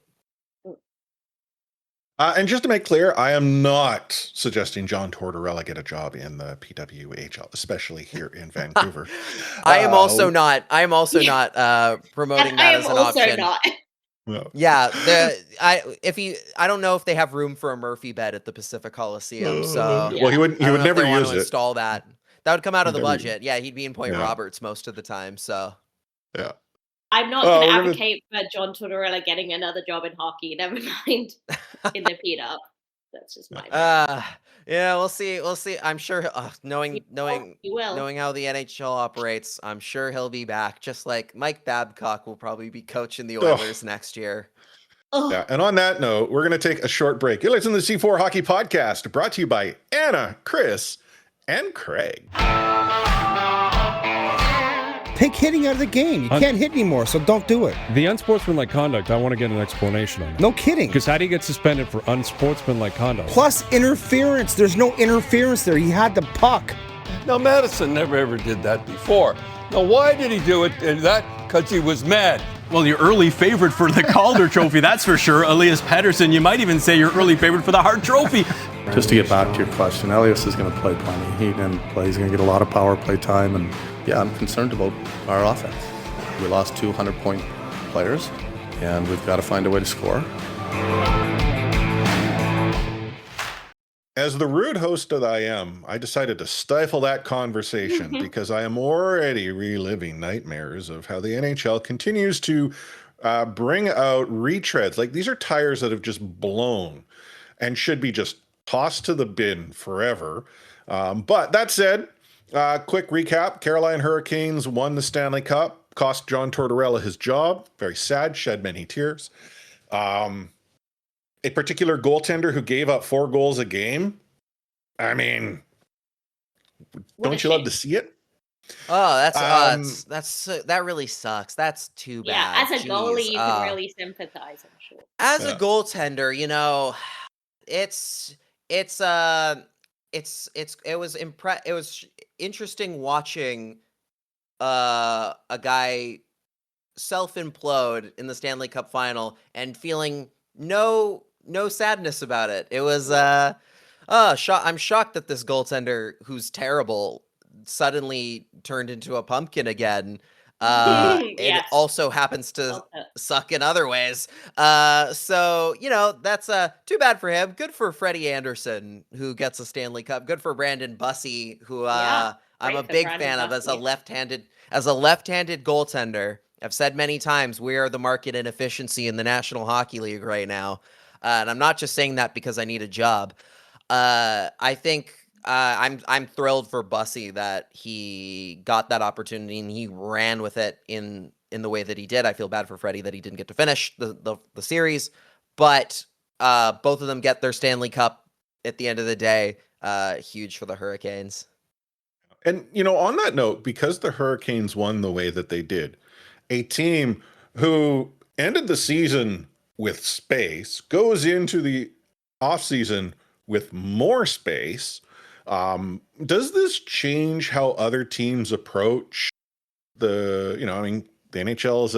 And just to make clear, I am not suggesting John Tortorella get a job in the PWHL, especially here in Vancouver. I am also not promoting that as an option. No. Yeah, I don't know if they have room for a Murphy bed at the Pacific Coliseum. So well, he would never use it. Install that. That would come out of the budget. Yeah, he'd be in Point Roberts most of the time. So yeah, I'm not going to advocate for John Tortorella getting another job in hockey. Never mind in the P-Dub. That's just my yeah, we'll see. I'm sure, knowing how the NHL operates, I'm sure he'll be back. Just like Mike Babcock will probably be coaching the Oilers next year. Yeah, and on that note, we're going to take a short break. You're listening to the C4 Hockey Podcast, brought to you by Anna, Chris, and Craig. Take hitting out of the game. You can't hit anymore, so don't do it. The unsportsmanlike conduct, I want to get an explanation on it. No kidding. Because how do you get suspended for unsportsmanlike conduct? Plus interference. There's no interference there. He had the puck. Now, Madison never ever did that before. Now, why did he do it? And that because he was mad. Well, your early favorite for the Calder Trophy, that's for sure. Elias Pettersson, you might even say your early favorite for the Hart Trophy. Just to get back to your question, Elias is going to play plenty. He's going to get a lot of power play time. And yeah, I'm concerned about our offense. We lost 200-point players, and we've got to find a way to score. As the rude host that I am, I decided to stifle that conversation because I am already reliving nightmares of how the NHL continues to bring out retreads. Like, these are tires that have just blown and should be just tossed to the bin forever. But that said, quick recap. Carolina Hurricanes won the Stanley Cup, cost John Tortorella his job. Very sad, shed many tears. A particular goaltender who gave up 4 goals a game. I mean, don't you love to see it? Oh, that really sucks. That's too bad. Yeah, as a Jeez. goalie, you can really sympathize, I'm sure. As a goaltender, you know, it was interesting watching a guy self-implode in the Stanley Cup final and feeling no sadness about it. It was I'm shocked that this goaltender who's terrible suddenly turned into a pumpkin again. Yes. It also happens to suck in other ways. So, you know, that's too bad for him. Good for Freddie Anderson, who gets a Stanley Cup. Good for Brandon Bussey, who I'm a big fan of as a left-handed goaltender. I've said many times, we are the market inefficiency in the National Hockey League right now. And I'm not just saying that because I need a job. I think I'm thrilled for Bussey that he got that opportunity and he ran with it in the way that he did. I feel bad for Freddie that he didn't get to finish the series, but both of them get their Stanley Cup at the end of the day. Huge for the Hurricanes. And, you know, on that note, because the Hurricanes won the way that they did, a team who ended the season with space goes into the offseason with more space. Does this change how other teams approach the NHL is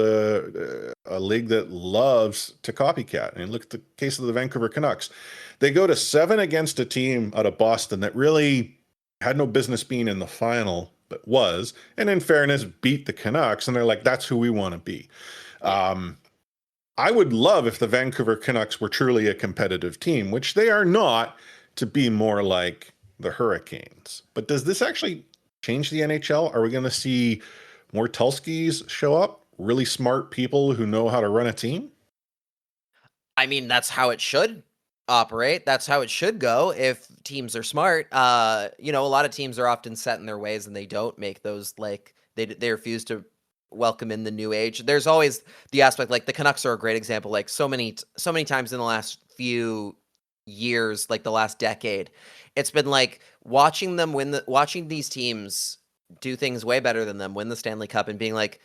a league that loves to copycat. And look at the case of the Vancouver Canucks. They go to 7 against a team out of Boston that really had no business being in the final, but was, and in fairness, beat the Canucks. And they're like, that's who we want to be. I would love if the Vancouver Canucks were truly a competitive team, which they are not, to be more like the Hurricanes. But does this actually change the NHL? Are we going to see more Tulskis show up? Really smart people who know how to run a team? I mean, that's how it should operate. That's how it should go if teams are smart. A lot of teams are often set in their ways and they don't make those, like, they refuse to welcome in the new age. There's always the aspect, like the Canucks are a great example. Like so many times in the last few years, like the last decade, it's been like watching these teams do things way better than them, win the Stanley Cup, and being like,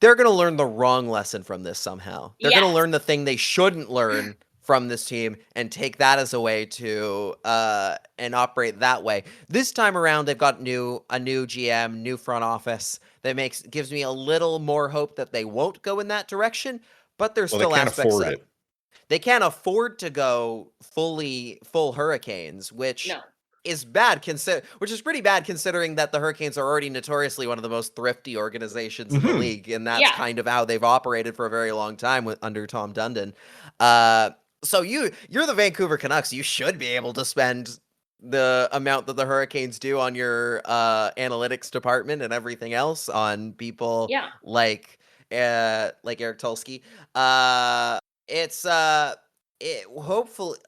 they're going to learn the wrong lesson from this somehow. They're going to learn the thing they shouldn't learn from this team and take that as a way to and operate that way. This time around, they've got a new GM, new front office that gives me a little more hope that they won't go in that direction. But there's still aspects of it. They can't afford to go full Hurricanes, which is bad. Which is pretty bad considering that the Hurricanes are already notoriously one of the most thrifty organizations in the league, and that's kind of how they've operated for a very long time under Tom Dundon. So you're the Vancouver Canucks. You should be able to spend the amount that the Hurricanes do on your analytics department and everything else on people like Eric Tulsky.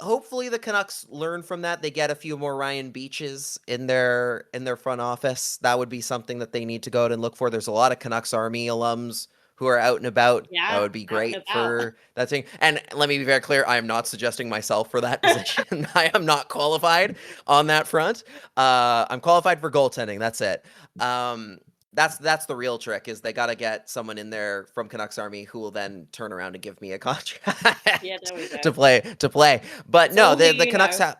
Hopefully the Canucks learn from that. They get a few more Ryan Beaches in their front office. That would be something that they need to go out and look for. There's a lot of Canucks Army alums who are out and about. That would be great for that thing. And let me be very clear, I am not suggesting myself for that position. I am not qualified on that front. I'm qualified for goaltending. That's it. That's the real trick, is they got to get someone in there from Canucks Army who will then turn around and give me a contract Yeah, there we go. to play. But It's no, only the you Canucks know. have.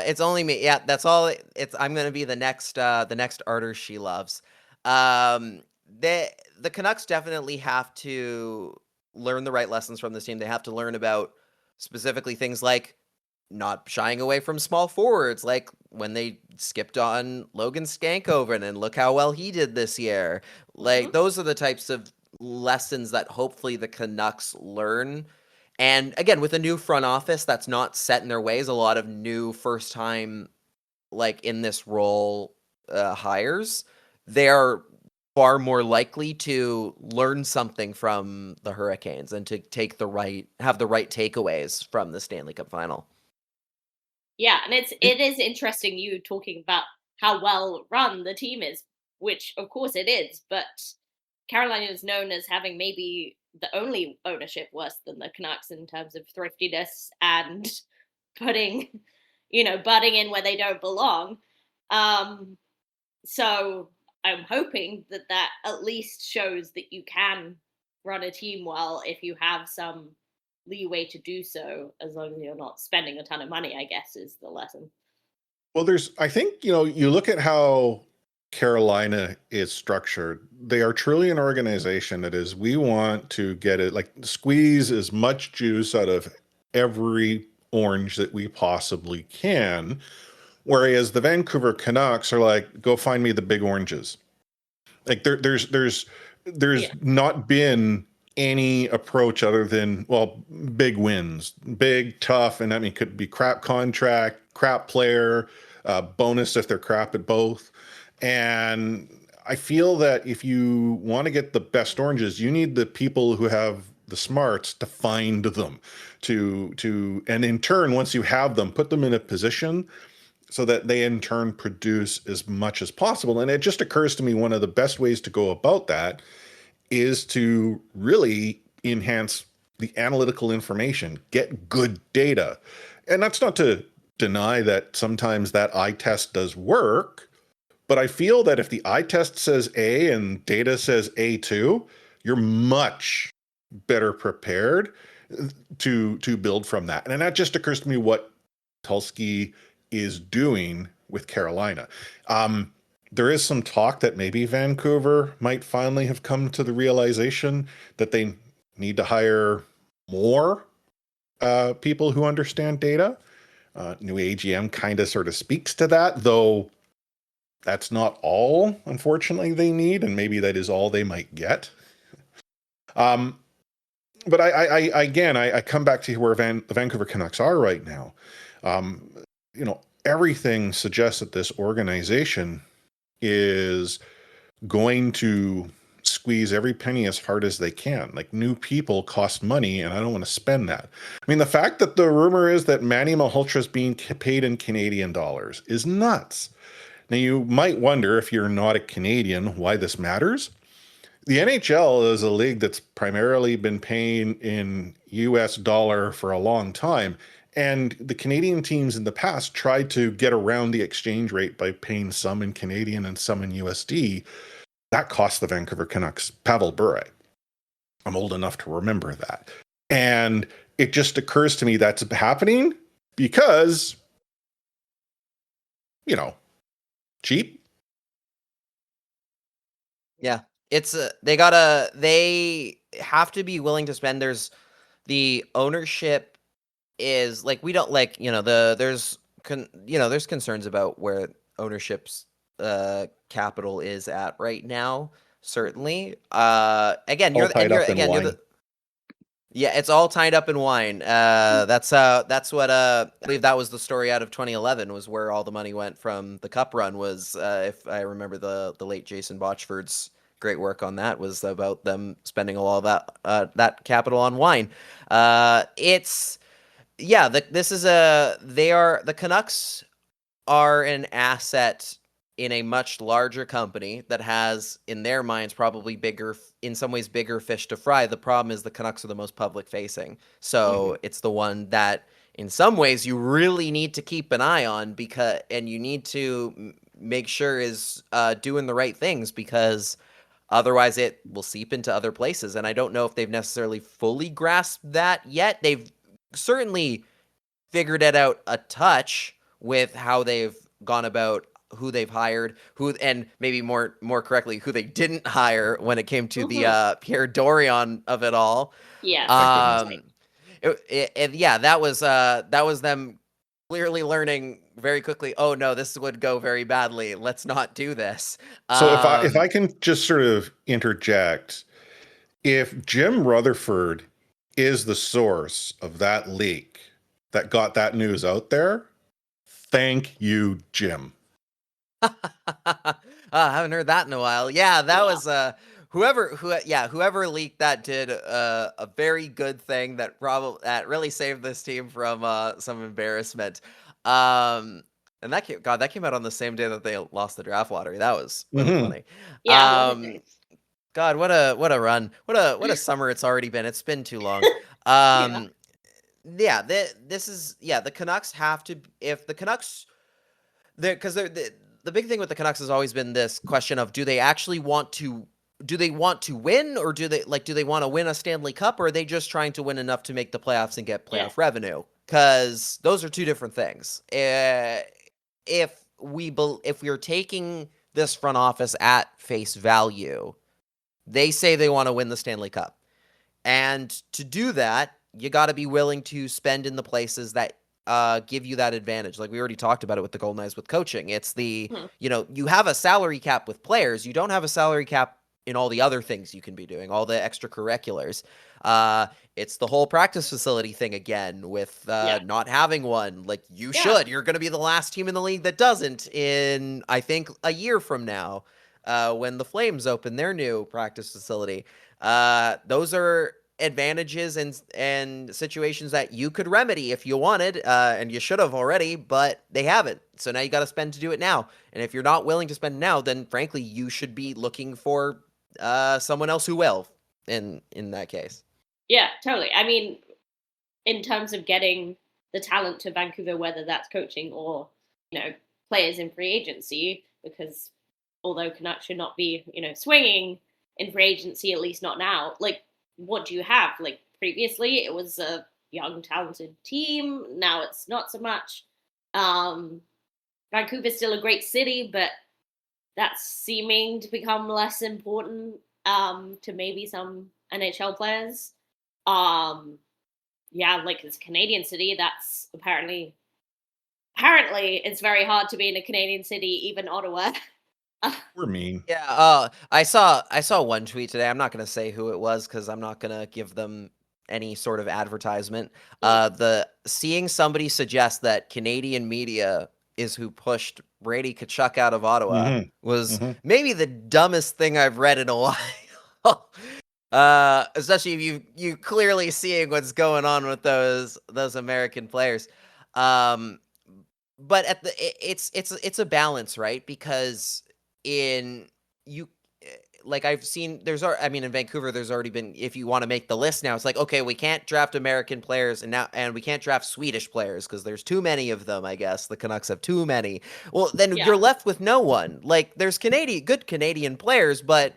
It's only me. Yeah, that's all. I'm gonna be the next Arter she loves. Um, the Canucks definitely have to learn the right lessons from this team. They have to learn about specifically things like not shying away from small forwards, like when they skipped on Logan Stankoven and look how well he did this year. Like those are the types of lessons that hopefully the Canucks learn. And again, with a new front office that's not set in their ways, a lot of new first time like in this role hires, they're far more likely to learn something from the Hurricanes and to have the right takeaways from the Stanley Cup final. Yeah, and it is interesting you talking about how well run the team is, which of course it is, but Carolina is known as having maybe the only ownership worse than the Canucks in terms of thriftiness and putting, butting in where they don't belong. So I'm hoping that at least shows that you can run a team well if you have some leeway to do so, as long as you're not spending a ton of money, I guess, is the lesson. Well, I think, you look at how Carolina is structured. They are truly an organization that is, we want to get it, like squeeze as much juice out of every orange that we possibly can. Whereas the Vancouver Canucks are like, go find me the big oranges. Like there's not been any approach other than, well, big wins, big, tough, and I mean, could be crap contract, crap player, bonus if they're crap at both. And I feel that if you want to get the best oranges, you need the people who have the smarts to find them, and in turn, once you have them, put them in a position so that they in turn produce as much as possible. And it just occurs to me one of the best ways to go about that is to really enhance the analytical information, get good data. And that's not to deny that sometimes that eye test does work, but I feel that if the eye test says A and data says A2, you're much better prepared to build from that. And that just occurs to me what Tulsky is doing with Carolina. There is some talk that maybe Vancouver might finally have come to the realization that they need to hire more people who understand data. New AGM kind of sort of speaks to that, though that's not all, unfortunately, they need, and maybe that is all they might get. But I come back to where the Vancouver Canucks are right now. Everything suggests that this organization is going to squeeze every penny as hard as they can. Like, new people cost money, and I don't want to spend that. I mean, the fact that the rumor is that Manny Malhotra is being paid in Canadian dollars is nuts. Now, you might wonder, if you're not a Canadian, why this matters. The NHL is a league that's primarily been paying in US dollar for a long time. And the Canadian teams in the past tried to get around the exchange rate by paying some in Canadian and some in USD. That cost the Vancouver Canucks Pavel Bure. I'm old enough to remember that. And it just occurs to me that's happening because, cheap. Yeah. It's they have to be willing to spend. There's the ownership is like, we don't like, there's concerns about where ownership's capital is at right now, certainly. Again, you're the yeah, it's all tied up in wine. That's what I believe that was the story out of 2011, was where all the money went from the Cup run, was if I remember the late Jason Botchford's great work on that, was about them spending a lot of that capital on wine. The Canucks are an asset in a much larger company that has, in their minds, probably in some ways bigger fish to fry. The problem is the Canucks are the most public facing. So it's the one that in some ways you really need to keep an eye on, and you need to make sure is doing the right things, because otherwise it will seep into other places. And I don't know if they've necessarily fully grasped that yet. They've certainly figured it out a touch with how they've gone about who they've hired, and maybe more correctly, who they didn't hire when it came to the Pierre Dorion of it all. Yes. Yeah, that was them clearly learning very quickly, oh no, this would go very badly. Let's not do this. So if I can just sort of interject, if Jim Rutherford is the source of that leak that got that news out there, thank you, Jim. I haven't heard that in a while. Yeah, that was whoever leaked that did a very good thing that really saved this team from some embarrassment. And that came out on the same day that they lost the draft lottery. That was really funny. Yeah. God, what a run. What a summer it's already been. It's been too long. Yeah, the Canucks have to, if the Canucks, because the big thing with the Canucks has always been this question of, do they actually want to win, or do they want to win a Stanley Cup, or are they just trying to win enough to make the playoffs and get playoff revenue? Because those are two different things. If we're taking this front office at face value, they say they want to win the Stanley Cup. And to do that, you got to be willing to spend in the places that give you that advantage. Like we already talked about it with the Golden Knights with coaching. It's you have a salary cap with players. You don't have a salary cap in all the other things you can be doing, all the extracurriculars. It's the whole practice facility thing again with not having one. Like you should. You're going to be the last team in the league that doesn't in, I think, a year from now when the Flames open their new practice facility. Those are advantages and situations that you could remedy if you wanted, and you should have already, but they haven't. So now you got to spend to do it now. And if you're not willing to spend now, then frankly, you should be looking for someone else who will in that case. Yeah, totally. I mean, in terms of getting the talent to Vancouver, whether that's coaching or, players in free agency, because although Canucks should not be, swinging in free agency, at least not now, like, what do you have? Like previously it was a young, talented team. Now it's not so much. Vancouver's still a great city, but that's seeming to become less important to maybe some NHL players. Like it's a Canadian city. That's apparently it's very hard to be in a Canadian city, even Ottawa. We're mean. Yeah, I saw one tweet today. I'm not going to say who it was because I'm not going to give them any sort of advertisement. Seeing somebody suggest that Canadian media is who pushed Brady Tkachuk out of Ottawa was maybe the dumbest thing I've read in a while. Especially if you clearly seeing what's going on with those American players. But it's a balance, right? Because in Vancouver, there's already been, if you want to make the list now, it's like, okay, we can't draft American players and we can't draft Swedish players because there's too many of them, I guess. The Canucks have too many. Well, then you're left with no one. Like there's good Canadian players, but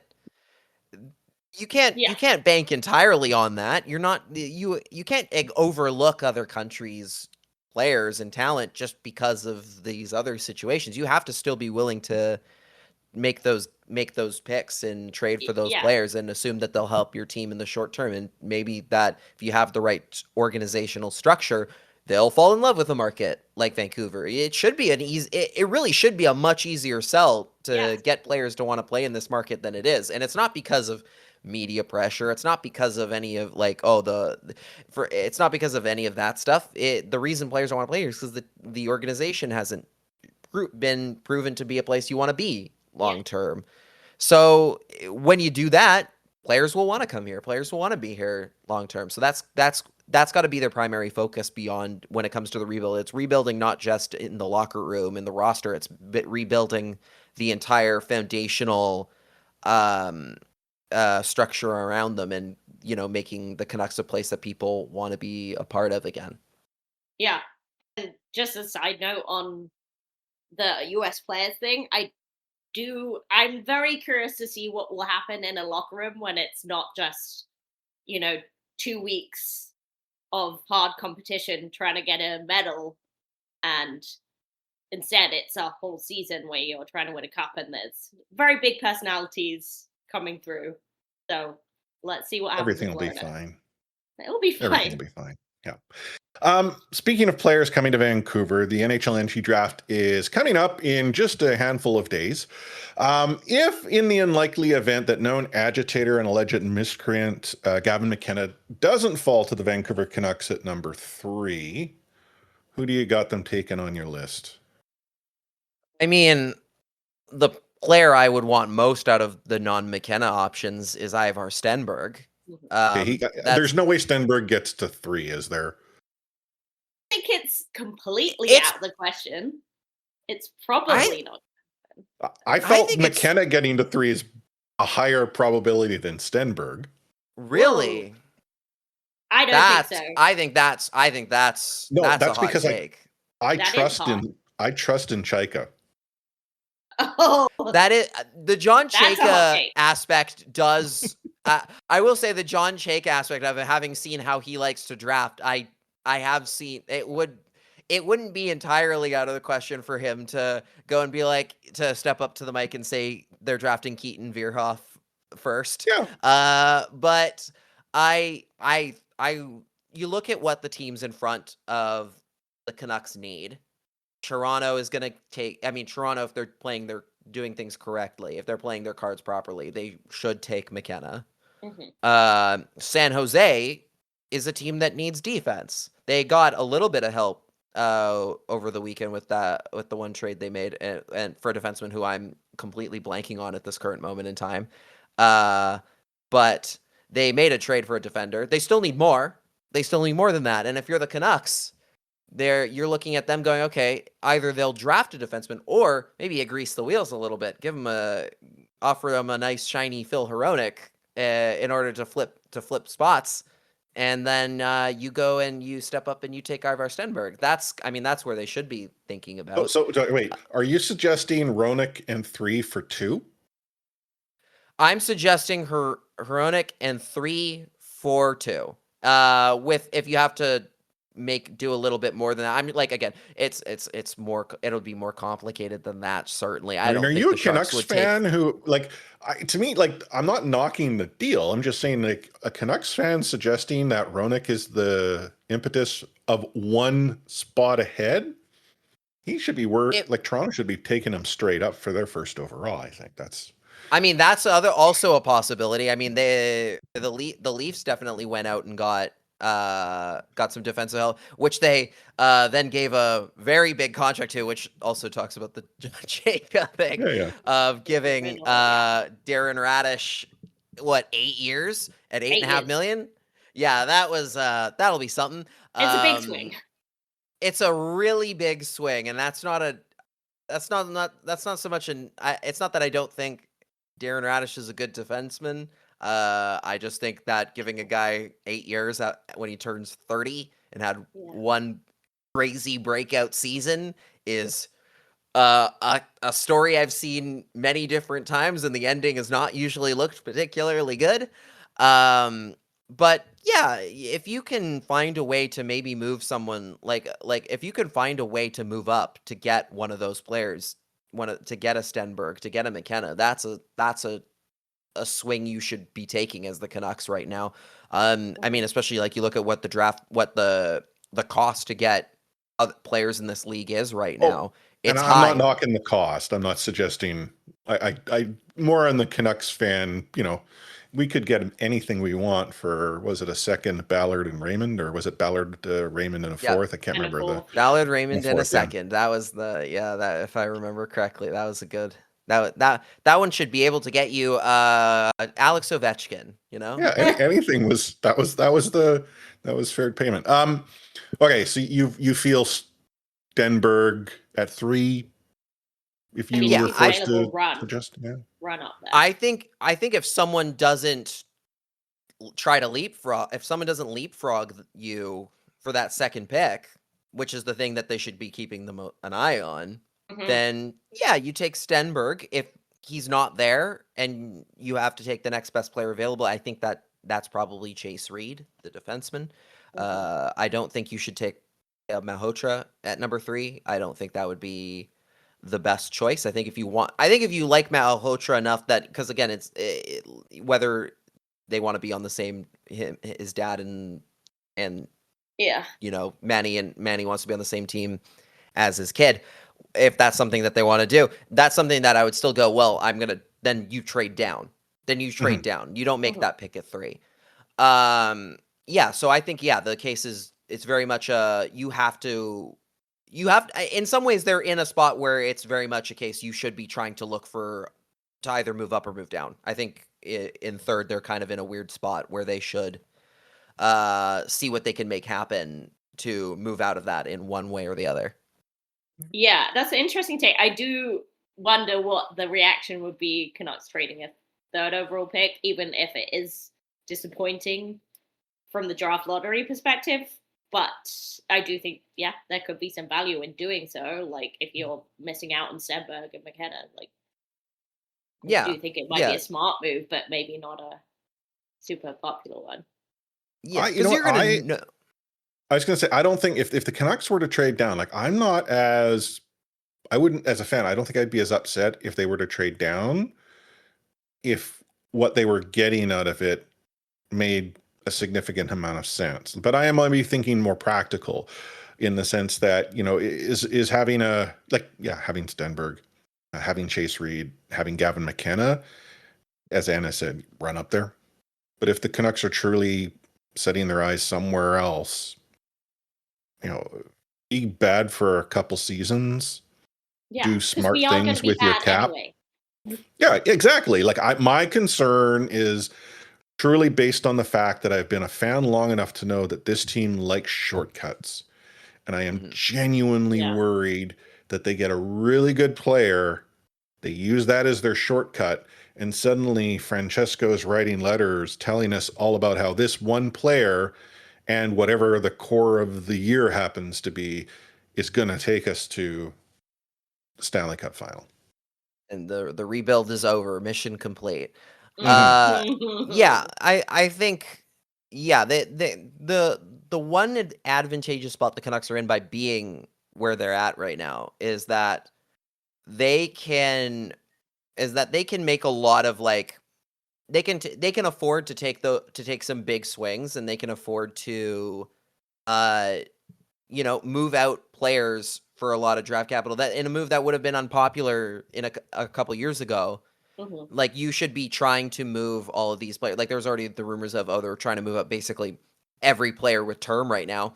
you can't bank entirely on that. You're not, you can't overlook other countries' players and talent just because of these other situations. You have to still be willing to make those picks and trade for those players and assume that they'll help your team in the short term. And maybe that if you have the right organizational structure, they'll fall in love with a market like Vancouver. It should be it really should be a much easier sell to get players to want to play in this market than it is. And it's not because of media pressure. It's not because of any of it's not because of any of that stuff. The reason players don't want to play here is because the organization hasn't been proven to be a place you want to be long term. So when you do that, players will want to come here. Players will want to be here long term. So that's got to be their primary focus beyond when it comes to the rebuild. It's rebuilding not just in the locker room, in the roster. It's rebuilding the entire foundational structure around them, and making the Canucks a place that people want to be a part of again. Yeah, and just a side note on the US players thing, I'm very curious to see what will happen in a locker room when it's not just, 2 weeks of hard competition trying to get a medal, and instead it's a whole season where you're trying to win a cup and there's very big personalities coming through. So let's see what happens Everything in will be Florida. fine. It'll be fine. Everything will be fine. Yeah. Speaking of players coming to Vancouver, the NHL NT draft is coming up in just a handful of days. If in the unlikely event that known agitator and alleged miscreant Gavin McKenna doesn't fall to the Vancouver Canucks at number 3, who do you got them taken on your list? I mean, the player I would want most out of the non-McKenna options is Ivar Stenberg. Okay, there's no way Stenberg gets to 3, is there? I think it's completely out of the question. It's probably not. I felt McKenna getting to 3 is a higher probability than Stenberg. Really? Whoa. I don't think so. I think that's no. That's a hot because take. I trust in Chaika. Oh, that is the John Chaika aspect. Does I will say the John Chaika aspect of it, having seen how he likes to draft, I have seen it wouldn't be entirely out of the question for him to go and be like, to step up to the mic and say they're drafting Keaton Vierhoff first. Yeah. But you look at what the teams in front of the Canucks need. Toronto is going to take, Toronto, if they're doing things correctly, if they're playing their cards properly, they should take McKenna. Mm-hmm. San Jose is a team that needs defense. They got a little bit of help over the weekend with the one trade they made, and for a defenseman who I'm completely blanking on at this current moment in time. But they made a trade for a defender. They still need more. They still need more than that. And if you're the Canucks, you're looking at them going, okay, either they'll draft a defenseman or maybe you grease the wheels a little bit, offer them a nice shiny Phil Hronek in order to flip spots, and then you go and you step up and you take Ivar Stenberg. That's where they should be thinking about. So wait, are you suggesting Hronek and 3 for 2? I'm suggesting Hronek and 3 for 2. With if you have to do a little bit more than that. I'm like, again, it's more, it'll be more complicated than that. Certainly. I don't Are think you the a Sharks Canucks would fan who, like, to me, like, I'm not knocking the deal. I'm just saying, like, a Canucks fan suggesting that Hronek is the impetus of one spot ahead. He should be Toronto should be taking him straight up for their first overall. I think that's also a possibility. I mean, the Leafs definitely went out and got some defensive help, which they then gave a very big contract to, which also talks about the Jacob thing of giving Darren Radish 8 years at $8.5 million. Yeah, that was that'll be something. It's a big swing. It's a really big swing, and that's not so much it's not that I don't think Darren Radish is a good defenseman. I just think that giving a guy 8 years when he turns 30 and had one crazy breakout season is a story I've seen many different times, and the ending has not usually looked particularly good. But yeah, if you can find a way to maybe move someone, like if you can find a way to move up to get one of those players, to get a Stenberg, to get a McKenna, that's a swing you should be taking as the Canucks right now. Especially like you look at what the cost to get other players in this league is right now. It's and high. I'm not knocking the cost. I'm not suggesting. I more on the Canucks fan. We could get anything we want for, was it a second Ballard and Raymond, or was it Ballard, Raymond and a fourth? I can't remember. Ballard, Raymond and a second. That was that, if I remember correctly, that was a good. That one should be able to get you Alex Ovechkin, Yeah, anything was fair payment. Okay, so you feel Stenberg at 3 if you were forced to suggest run up there. I think if someone doesn't try to leapfrog, if someone doesn't leapfrog you for that second pick, which is the thing that they should be keeping an eye on, then yeah, you take Stenberg. If he's not there and you have to take the next best player available, I think that's probably Chase Reed, the defenseman. I don't think you should take Malhotra at number 3. I don't think that would be the best choice. I think if you like Malhotra enough that, because again, it's whether they want to be on the same, his dad and Yeah. Manny wants to be on the same team as his kid. If that's something that they want to do, that's something that I would still go, well, then you trade down. You don't make that pick at 3. Yeah, so I think, the case is, it's very much you have to, in some ways they're in a spot where it's very much a case you should be trying to look to either move up or move down. I think in third, they're kind of in a weird spot where they should see what they can make happen to move out of that in one way or the other. Yeah, that's an interesting take. I do wonder what the reaction would be Canucks trading a third overall pick, even if it is disappointing from the draft lottery perspective. But I do think, there could be some value in doing so. Like, if you're missing out on Stenberg and McKenna, I do think it might be a smart move, but maybe not a super popular one. Yeah, because you're going to... I was going to say, I don't think if the Canucks were to trade down, I wouldn't, as a fan, I don't think I'd be as upset if they were to trade down, if what they were getting out of it made a significant amount of sense. But I am maybe thinking more practical in the sense that, is having having Stenberg, having Chase Reed, having Gavin McKenna, as Anna said, run up there. But if the Canucks are truly setting their eyes somewhere else, be bad for a couple seasons, do smart things with your cap. Anyway. Yeah, exactly. My concern is truly based on the fact that I've been a fan long enough to know that this team likes shortcuts. And I am genuinely worried that they get a really good player, they use that as their shortcut, and suddenly Francesco's writing letters telling us all about how this one player and whatever the core of the year happens to be is going to take us to the Stanley Cup final. And the rebuild is over. Mission complete. I think, the one advantageous spot the Canucks are in by being where they're at right now is that they can make a lot of they can afford to take some big swings, and they can afford to move out players for a lot of draft capital, that in a move that would have been unpopular in a couple years ago. You should be trying to move all of these players. There was already the rumors of, they're trying to move up basically every player with term right now.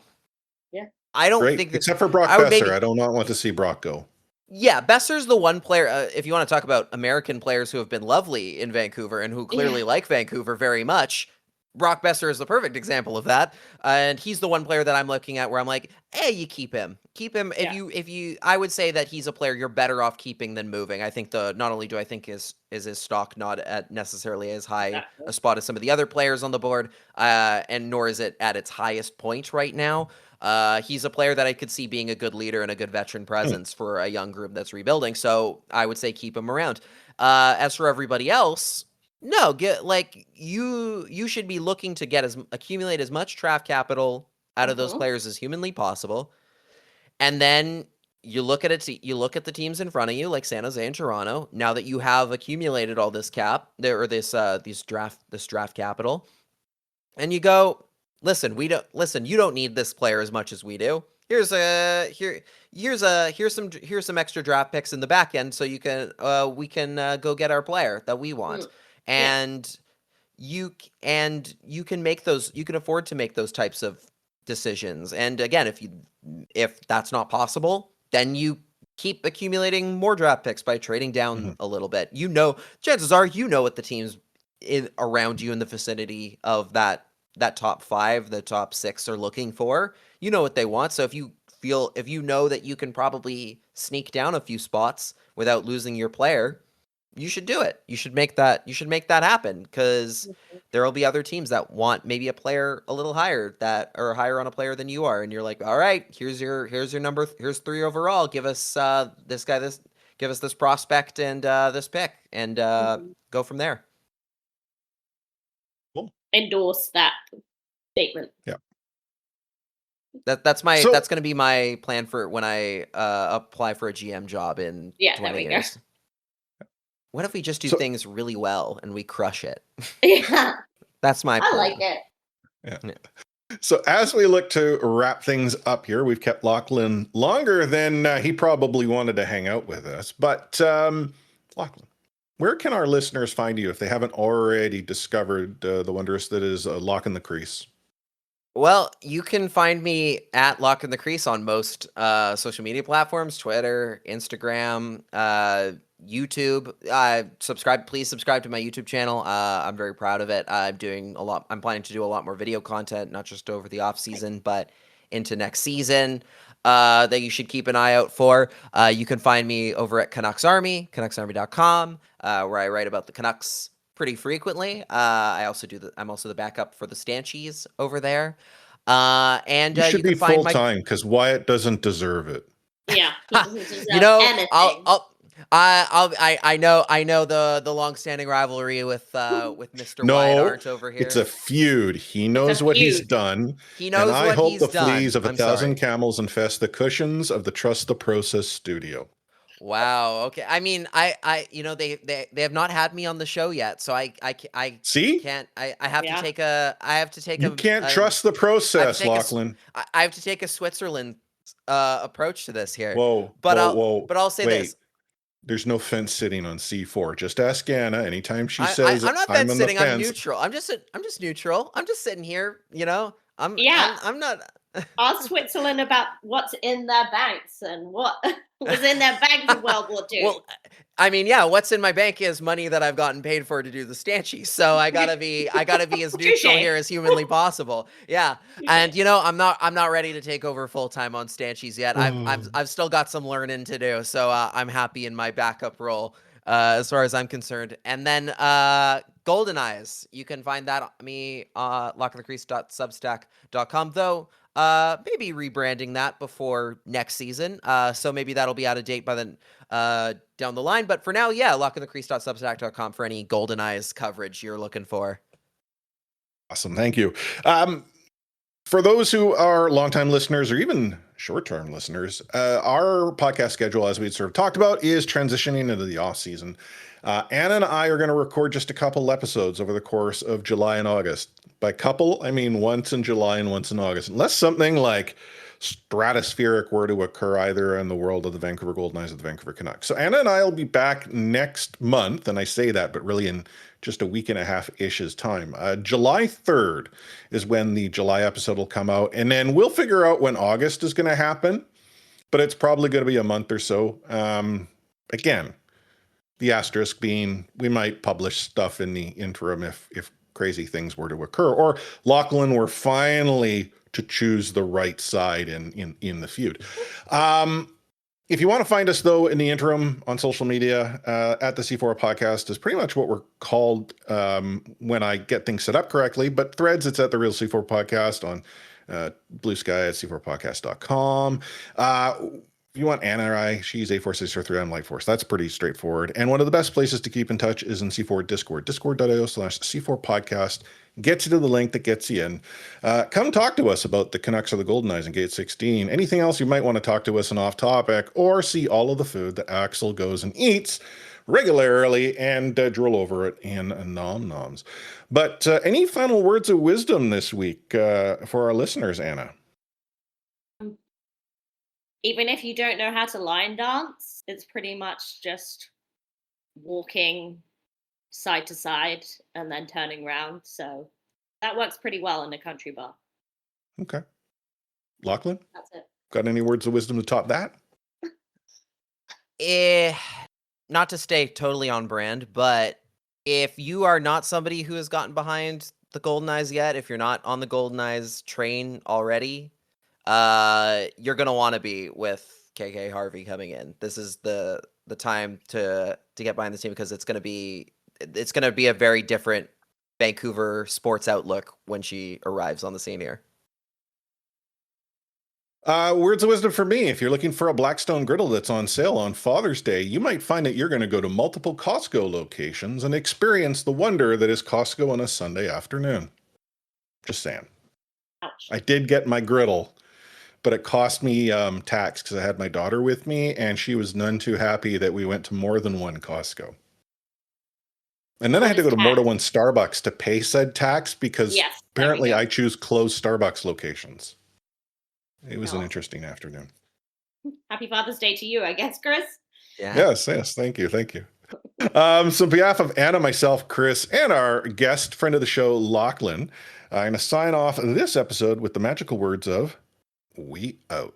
Yeah. I don't think except for Brock Besser. I do not want to see Brock go. Yeah, Besser's the one player, if you want to talk about American players who have been lovely in Vancouver and who clearly like Vancouver very much, Brock Besser is the perfect example of that. And he's the one player that I'm looking at where I'm like, hey, you keep him. If you I would say that he's a player you're better off keeping than moving. I think not only do I think is his stock not at necessarily as high a spot as some of the other players on the board, and nor is it at its highest point right now. He's a player that I could see being a good leader and a good veteran presence for a young group that's rebuilding. So I would say keep him around. As for everybody else, no, you should be looking to accumulate as much draft capital out of those players as humanly possible. And then you look at it, you look at the teams in front of you, like San Jose and Toronto, now that you have accumulated all this this draft capital, and you go, listen, you don't need this player as much as we do. Here's some extra draft picks in the back end, so we can go get our player that we want. And you can make those, you can afford to make those types of decisions. And again, if that's not possible, then you keep accumulating more draft picks by trading down a little bit. Chances are what the teams around you in the vicinity of that top 5, the top 6 are looking for. You know what they want. So if you know that you can probably sneak down a few spots without losing your player, you should do it. You should make that happen, because there will be other teams that want maybe a player a little higher, or higher on a player than you are, and you're like, all right, here's your number, here's 3 overall. Give us this guy, give us this prospect and this pick, and go from there. Cool. Endorse that statement. Yeah. That's going to be my plan for when I apply for a GM job in 20 years. What if we just do things really well and we crush it? Yeah. That's my plan. I like it. Yeah. So as we look to wrap things up here, we've kept Lachlan longer than he probably wanted to hang out with us. But Lachlan, where can our listeners find you if they haven't already discovered the wondrous that is Lock in the Crease? Well, you can find me at Lock in the Crease on most social media platforms: Twitter, Instagram, YouTube. Please subscribe to my YouTube channel. I'm very proud of it. I'm planning to do a lot more video content, not just over the off season, but into next season, that you should keep an eye out for. You can find me over at Canucks Army, canucksarmy.com, where I write about the Canucks pretty frequently. I'm also the backup for the Stanchies over there. And you should you be full time, because Wyatt doesn't deserve it. Yeah, he doesn't deserve anything. I know the long-standing rivalry with Mr. Wyatt Arndt over here. It's a feud. He knows what he's done. He knows and what I hope he's the done. fleas of 1,000 camels infest the cushions of the Trust the Process studio. Wow. Okay. I mean, they have not had me on the show yet, so I See? can't. I have to take a. You can't trust the process, Lachlan. I have to take a Switzerland approach to this here. Whoa. But whoa. I'll say this. There's no fence sitting on C4. Just ask Anna anytime she says I'm not fence sitting. I'm I'm neutral. I'm just neutral. I'm just sitting here. I'm not. Ask Switzerland about what's in their banks and what was in their banks in World War II. Well, I mean, yeah, what's in my bank is money that I've gotten paid for to do the Stanchies. So I gotta be as neutral here as humanly possible. Yeah, and I'm not ready to take over full time on Stanchies yet. I've still got some learning to do. So I'm happy in my backup role as far as I'm concerned. And then Golden Eyes, you can find that on me lockofthecrease.substack.com, though. Maybe rebranding that before next season. So maybe that'll be out of date by then down the line. But for now, yeah, lockofthecrease.substack.com for any Golden Eyes coverage you're looking for. Awesome. Thank you. For those who are longtime listeners or even short-term listeners, our podcast schedule, as we sort of talked about, is transitioning into the off season. Anna and I are going to record just a couple episodes over the course of July and August. By couple, I mean once in July and once in August, unless something like stratospheric were to occur either in the world of the Vancouver Golden Knights or the Vancouver Canucks. So Anna and I will be back next month, and I say that, but really in just a week and a half-ish's time. July 3rd is when the July episode will come out, and then we'll figure out when August is going to happen, but it's probably going to be a month or so. Again, the asterisk being we might publish stuff in the interim if crazy things were to occur, or Lachlan were finally to choose the right side in the feud. If you want to find us, though, in the interim on social media, at the C4 Podcast is pretty much what we're called when I get things set up correctly. But Threads, it's at the Real C4 Podcast on Blue Sky at c4podcast.com. If you want Anna or I, she's A4643, I'm Lightforce. That's pretty straightforward. And one of the best places to keep in touch is in C4 Discord, discord.io/C4 Podcast. Gets you to the link that gets you in. Come talk to us about the Canucks or the Golden Knights in Gate 16. Anything else you might want to talk to us on off topic, or see all of the food that Axel goes and eats regularly and drool over it in nom-noms. But any final words of wisdom this week for our listeners, Anna? Even if you don't know how to line dance, it's pretty much just walking side to side and then turning around. So that works pretty well in a country bar. Okay. Lachlan? That's it. Got any words of wisdom to top that? Not to stay totally on brand, but if you are not somebody who has gotten behind the Golden Eyes yet, if you're not on the Golden Eyes train already, you're going to want to be with KK Harvey coming in. This is the the time to get behind this team because it's gonna be a very different Vancouver sports outlook when she arrives on the scene here. Words of wisdom for me. If you're looking for a Blackstone griddle that's on sale on Father's Day, you might find that you're going to go to multiple Costco locations and experience the wonder that is Costco on a Sunday afternoon. Just saying. Ouch. I did get my griddle, but it cost me tax because I had my daughter with me, and she was none too happy that we went to more than one Costco. And then I had to go to more than one Starbucks to pay said tax because apparently I choose closed Starbucks locations. It was an interesting afternoon. Happy Father's Day to you, I guess, Chris. Yeah. Yes. Thank you. So on behalf of Anna, myself, Chris, and our guest friend of the show, Lachlan, I'm going to sign off this episode with the magical words of "We out."